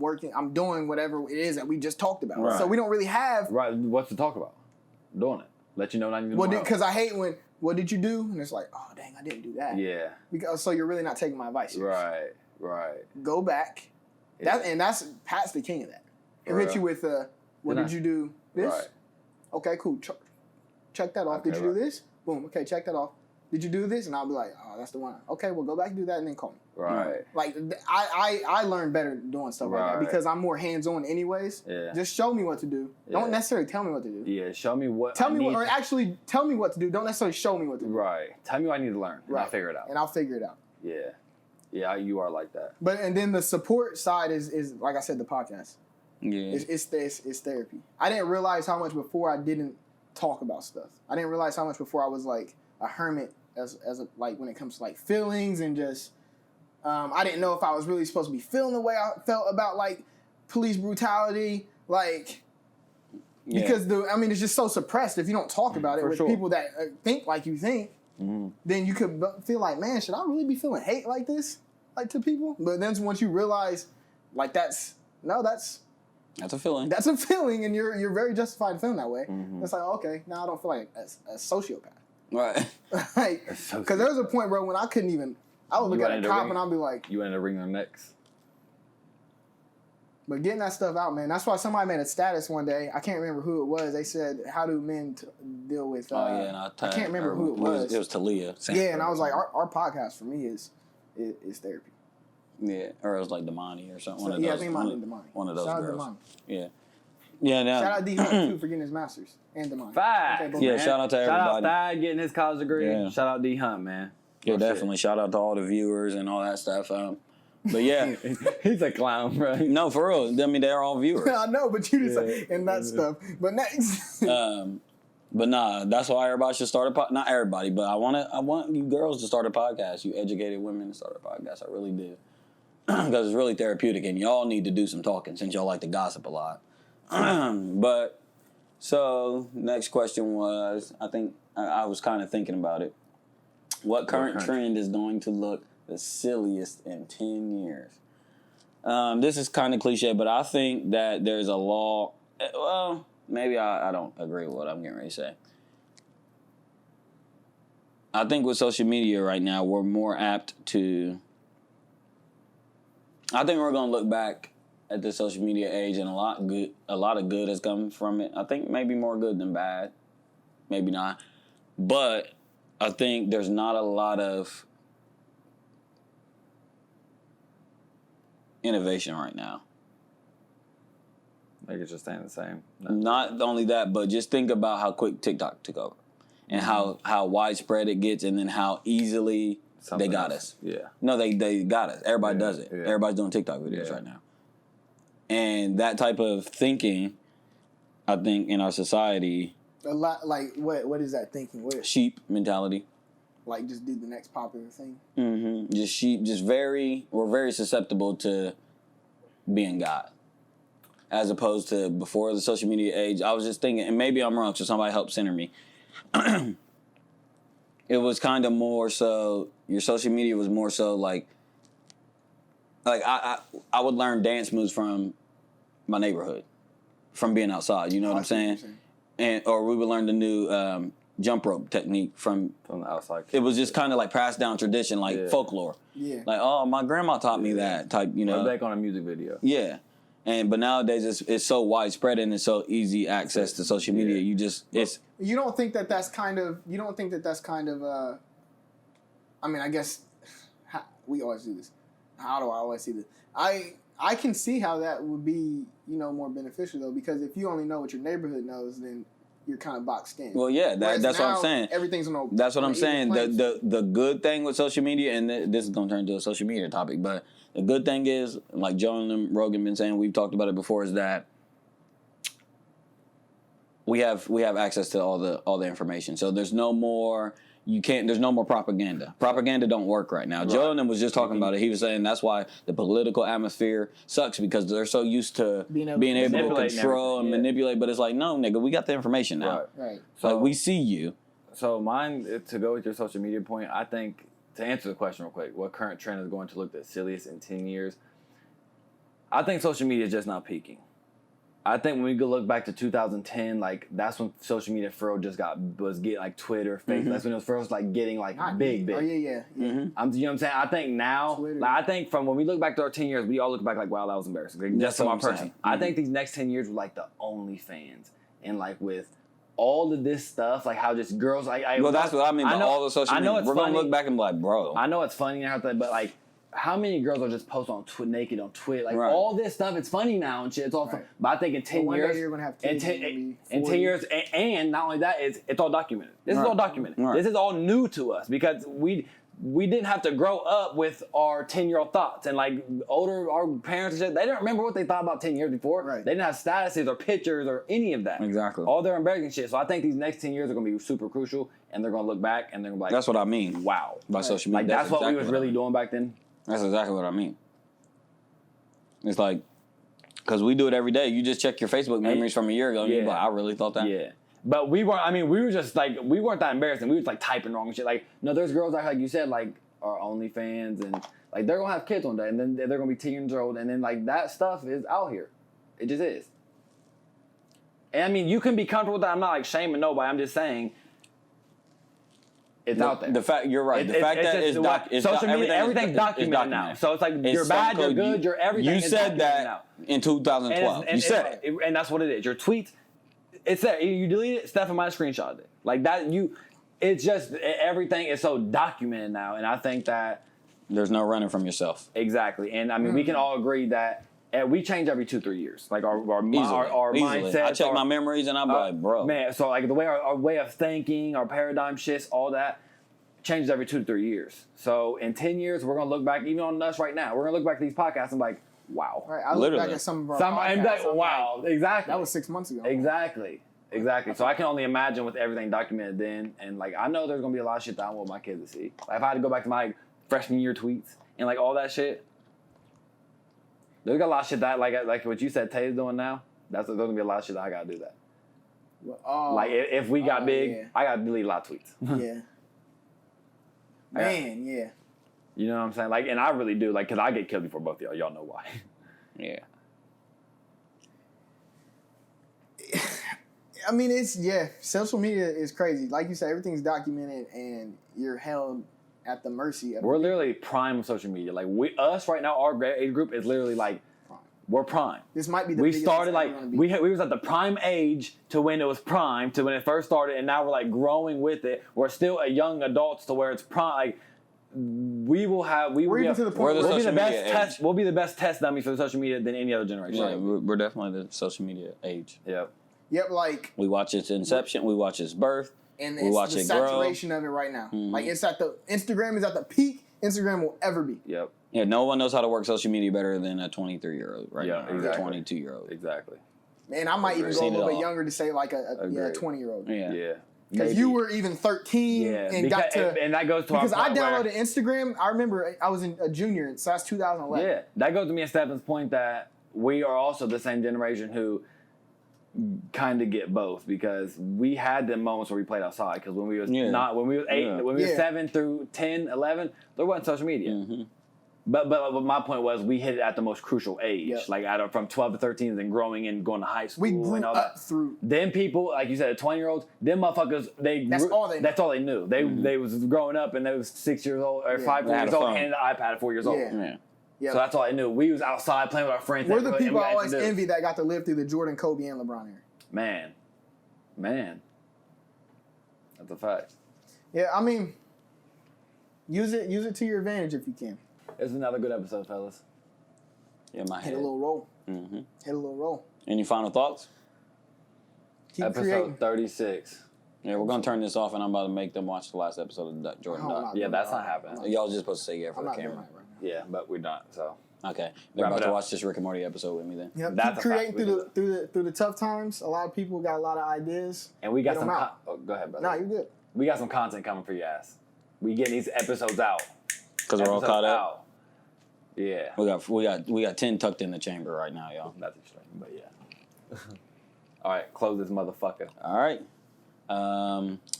doing whatever it is that we just talked about. Right. So we don't really have. Right. What's to talk about? Doing it. Let you know what I need to do. Because I hate when. What did you do? And it's like, oh, dang, I didn't do that. Yeah. So you're really not taking my advice. Right. Go back. Yeah. Pat's the king of that. He'll hit you with, what did you do? This? Right. Okay, cool. Check that off. Did you do this? Boom. Okay, check that off. Did you do this? And I'll be like, oh, that's the one. Okay, well, go back and do that and then call me. Right. Like, I learn better doing stuff like that because I'm more hands-on anyways. Yeah. Just show me what to do. Yeah. Don't necessarily tell me what to do. Yeah, show me what tell me what to do. Don't necessarily show me what to do. Right. Tell me what I need to learn. And I'll figure it out. Yeah. Yeah, you are like that. But and then the support side is like I said, the podcast. Yeah. It's therapy. I didn't realize how much before I didn't talk about stuff. I didn't realize how much before I was like a hermit as like when it comes to like feelings and just I didn't know if I was really supposed to be feeling the way I felt about like police brutality, like because it's just so suppressed. If you don't talk about it with people that think like you think, then you could feel like, man, should I really be feeling hate like this, like to people? But then once you realize, like that's a feeling. That's a feeling, and you're very justified in feeling that way. It's like, okay, now I don't feel like a sociopath. Right. Like, because there was a point, bro, when I couldn't even. I would look at a cop and I'd be like, "You wanted to ring their necks." But getting that stuff out, man. That's why somebody made a status one day. I can't remember who it was. They said, "How do men deal with?" And I can't remember who it was. It was Talia. Yeah, and I was like, our podcast for me is therapy. Yeah, or it was like Damani or something. So, I think mine is Damani. One of those Shout girls. Out Damani. Yeah. Yeah. Now, shout out D Hunt too for getting his masters and Damani. Facts. Okay, shout out to everybody. Shout out Thad getting his college degree. Yeah. Shout out D Hunt, man. Yeah, definitely. Shout out to all the viewers and all that stuff. But yeah, he's a clown, bro. No, for real. I mean, they're all viewers. I know, but you just say and that stuff. But next. But nah, that's why everybody should start a podcast. Not everybody, but I want you girls to start a podcast. You educated women to start a podcast. I really do. Because it's really therapeutic, and y'all need to do some talking since y'all like to gossip a lot. But, so, next question was, I think, I was kind of thinking about it. What current trend is going to look the silliest in 10 years? This is kind of cliche, but I think that there's a law. Well, maybe I don't agree with what I'm getting ready to say. I think with social media right now, we're more apt to. I think we're going to look back at the social media age, and a lot of good has come from it. I think maybe more good than bad. Maybe not. But I think there's not a lot of innovation right now. Like it's just staying the same. No. Not only that, but just think about how quick TikTok took over. And how widespread it gets, and then how easily they got us. Yeah. No, they got us. Everybody does it. Yeah. Everybody's doing TikTok videos right now. And that type of thinking, I think, in our society... A lot, like, what is that thinking? Sheep mentality. Like, just do the next popular thing? Mm-hmm. Just sheep, we're very susceptible to being God. As opposed to before the social media age. I was just thinking, and maybe I'm wrong, so somebody help center me. It was kind of more so, your social media was more so like I would learn dance moves from my neighborhood, from being outside, you know what I'm saying? Or we would learn the new jump rope technique from the outside. It was just kind of like passed down tradition, like folklore. Yeah. Like, oh, my grandma taught me that type, you know. Back on a music video. Yeah. But nowadays it's so widespread and it's so easy access to social media. You don't think that that's kind of I mean, I guess we always do this. How do I always see this? I can see how that would be, more beneficial though, because if you only know what your neighborhood knows, then you're kind of boxed in. Well, yeah, that's what I'm saying. Everything's on. That's what I'm saying. The good thing with social media, and this is gonna turn into a social media topic, but the good thing is, like Joe and Rogan been saying, we've talked about it before, is that we have access to all the information. So there's no more. There's no more propaganda. Propaganda don't work right now. Right. Joe and them was just talking about it. He was saying that's why the political atmosphere sucks, because they're so used to being able to control and manipulate. But it's like, no, nigga, we got the information now. Right. So we see you. So mine, to go with your social media point, I think, to answer the question real quick, what current trend is going to look the silliest in 10 years? I think social media is just not peaking. I think when we go look back to 2010, like that's when social media was getting like Twitter, Facebook. That's when it was first like getting like big. Oh yeah. Mm-hmm. You know what I'm saying? I think now, I think from when we look back to our 10 years, we all look back like, wow, that was embarrassing. Like, that's my person. Mm-hmm. I think these next 10 years were like the OnlyFans, and like with all of this stuff, like how just girls, well, that's what I mean. All the social media. We're gonna look back and be like, bro. I know it's funny and everything, but like, how many girls are just post on naked on Twitter? Like all this stuff, it's funny now and shit. It's all fun. But I think in 10 years, you're gonna have kids in 10 years, and not only that, it's all documented. This is all documented. This is all new to us because we didn't have to grow up with our 10-year-old thoughts and like our parents and shit. They didn't remember what they thought about 10 years before. Right. They didn't have statuses or pictures or any of that. Exactly. All their embarrassing shit. So I think these next 10 years are gonna be super crucial, and they're gonna look back and they're gonna be like, That's what I mean. wow, By social media. like that's what exactly we was I really mean. doing back then. That's exactly what I mean. It's like, because we do it every day. You just check your Facebook memories from a year ago, and you're Yeah. like, I really thought that. Yeah. But we weren't. I mean, we were just like we weren't that embarrassing. We was like typing wrong and shit. Like no, there's girls that like you said like are OnlyFans and like they're gonna have kids one day and then they're gonna be 10 years old and then like that stuff is out here. It just is. And I mean, you can be comfortable with that. I'm not like shaming nobody. I'm just saying it's out there. The fact you're right. The fact that it's social media, everything's everything's documented now. So it's like you're bad, you're good, you're everything. You is said documented that now. in 2012. You said it. And that's what it is. Your tweets, it's there. You delete it, Stephen might have screenshotted it. Like that, it's just, everything is so documented now. And I think that. There's no running from yourself. Exactly. And I mean, we can all agree that we change every 2-3 years. Like our mindset. I check my memories and I'm like, bro. Man, so like the way our way of thinking, our paradigm shifts, all that changes every 2 to 3 years. So in 10 years, we're going to look back, even on us right now, we're going to look back at these podcasts and be like, wow. Right. I look back at some of our podcasts. I'm like, wow. Exactly. That was 6 months ago. Exactly. So I can only imagine with everything documented then. And like, I know there's going to be a lot of shit that I want my kids to see. Like, if I had to go back to my freshman year tweets and like all that shit, there's got a lot of shit that like what you said Tay's doing now. There's going to be a lot of shit that I got to do that. Well, Like if we got big, yeah. I got to delete a lot of tweets. Yeah. Man, yeah. You know what I'm saying? Like, and I really do, like, because I get killed before both of y'all. Y'all know why. Yeah. I mean, social media is crazy. Like you said, everything's documented and you're held at the mercy of We're literally prime of social media. Like, us right now, our age group is literally like, we're prime. This might be the We biggest started it's like, ever gonna be. we was at the prime age to when it was prime, to when it first started, and now we're like growing with it. We're still a young adults to where it's prime. Like, We're even to the point We're the where social be the best media test. age. We'll be the best test dummies for social media than any other generation. Yeah, we're definitely the social media age. Yep. Yep, like, We watch its inception. We watch its birth. and We it's watch the it grow. saturation of it right now. Mhm. Like, Instagram is at the peak Instagram will ever be. Yep. Yeah, no one knows how to work social media better than a 23-year-old right Yeah, now. Or exactly. a 22-year-old. Exactly. And I might even go a Seen it little bit all. younger to say like a Agreed. 20-year-old. Yeah. Yeah. Because Maybe. you were even 13 Yeah. and because, got to... and that goes to Because our I point where- downloaded Instagram. I remember I was a junior, so that's 2011. Yeah, that goes to me and Stefan's point that we are also the same generation who kind of get both, because we had them moments where we played outside. Because when we was Yeah. not, when we was 8, Yeah. when we was Yeah. 7 through 10, 11, there wasn't social media. Mm-hmm. But my point was we hit it at the most crucial age, Yep. like from 12 to 13, and then growing and going to high school We grew and all up that. through... Then people, like you said, 20-year-olds, them motherfuckers, That's all they knew. That's all they knew. They Mm-hmm. they was growing up and they was 6 years old or Yeah. 5 They had years a old phone. and the iPad at 4 years old. Yeah. Yeah. Yeah. So that's all I knew. We was outside playing with our friends. We're the and people we I got always introduced. envy that got to live through the Jordan, Kobe, and LeBron era. Man. That's a fact. Yeah, I mean, use it to your advantage if you can. It's another good episode, fellas. Yeah, my Hit head. a little roll. Mm-hmm. Hit a little roll. Any final thoughts? Keep Episode creating. 36. Yeah, we're going to turn this off, and I'm about to make them watch the last episode of the Jordan Oh, Doc. no. Yeah, that's not happening. Y'all was just supposed to say yeah for I'm the not doing camera. that right now. Yeah, but we're not, so. Okay. They're Wrap about it to up. watch this Rick and Morty episode with me then. Yep, That's keep a creating fact. through the tough times. A lot of people got a lot of ideas. And we got Get some... 'em out. Oh, go ahead, brother. Nah, you're good. We got some content coming for your ass. We getting these episodes out. Because we're all Episodes caught up. out. Yeah. We got 10 tucked in the chamber right now, y'all. That's extreme, but yeah. All right, close this motherfucker. All right.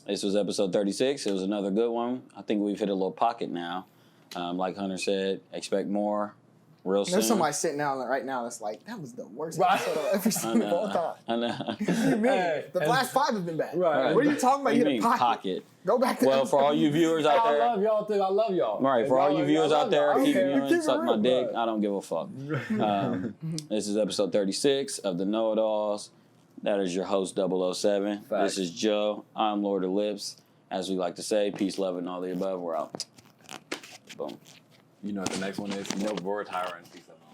This was episode 36. It was another good one. I think we've hit a little pocket now. Like Hunter said, expect more real soon. There's somebody sitting down right now that's like, that was the worst Right. episode I've ever I seen of all know. time. I know. What do you mean? Hey, The and- last 5 have been bad. Right. What are you talking about? You You hit mean a pocket. pocket. Go back to Well, for all you viewers out I there, love y'all too. I love y'all. all right, for all you viewers out there, keep Okay, viewing, keep it suck my real, dick. bro. I don't give a fuck. This is episode 36 of the Noahidols. That is your host 007. Facts. This is Joe. I'm Lord of Lips. As we like to say, peace, love, and all the above. We're out. Boom. You know what the next one is? You know we're retiring. Peace out.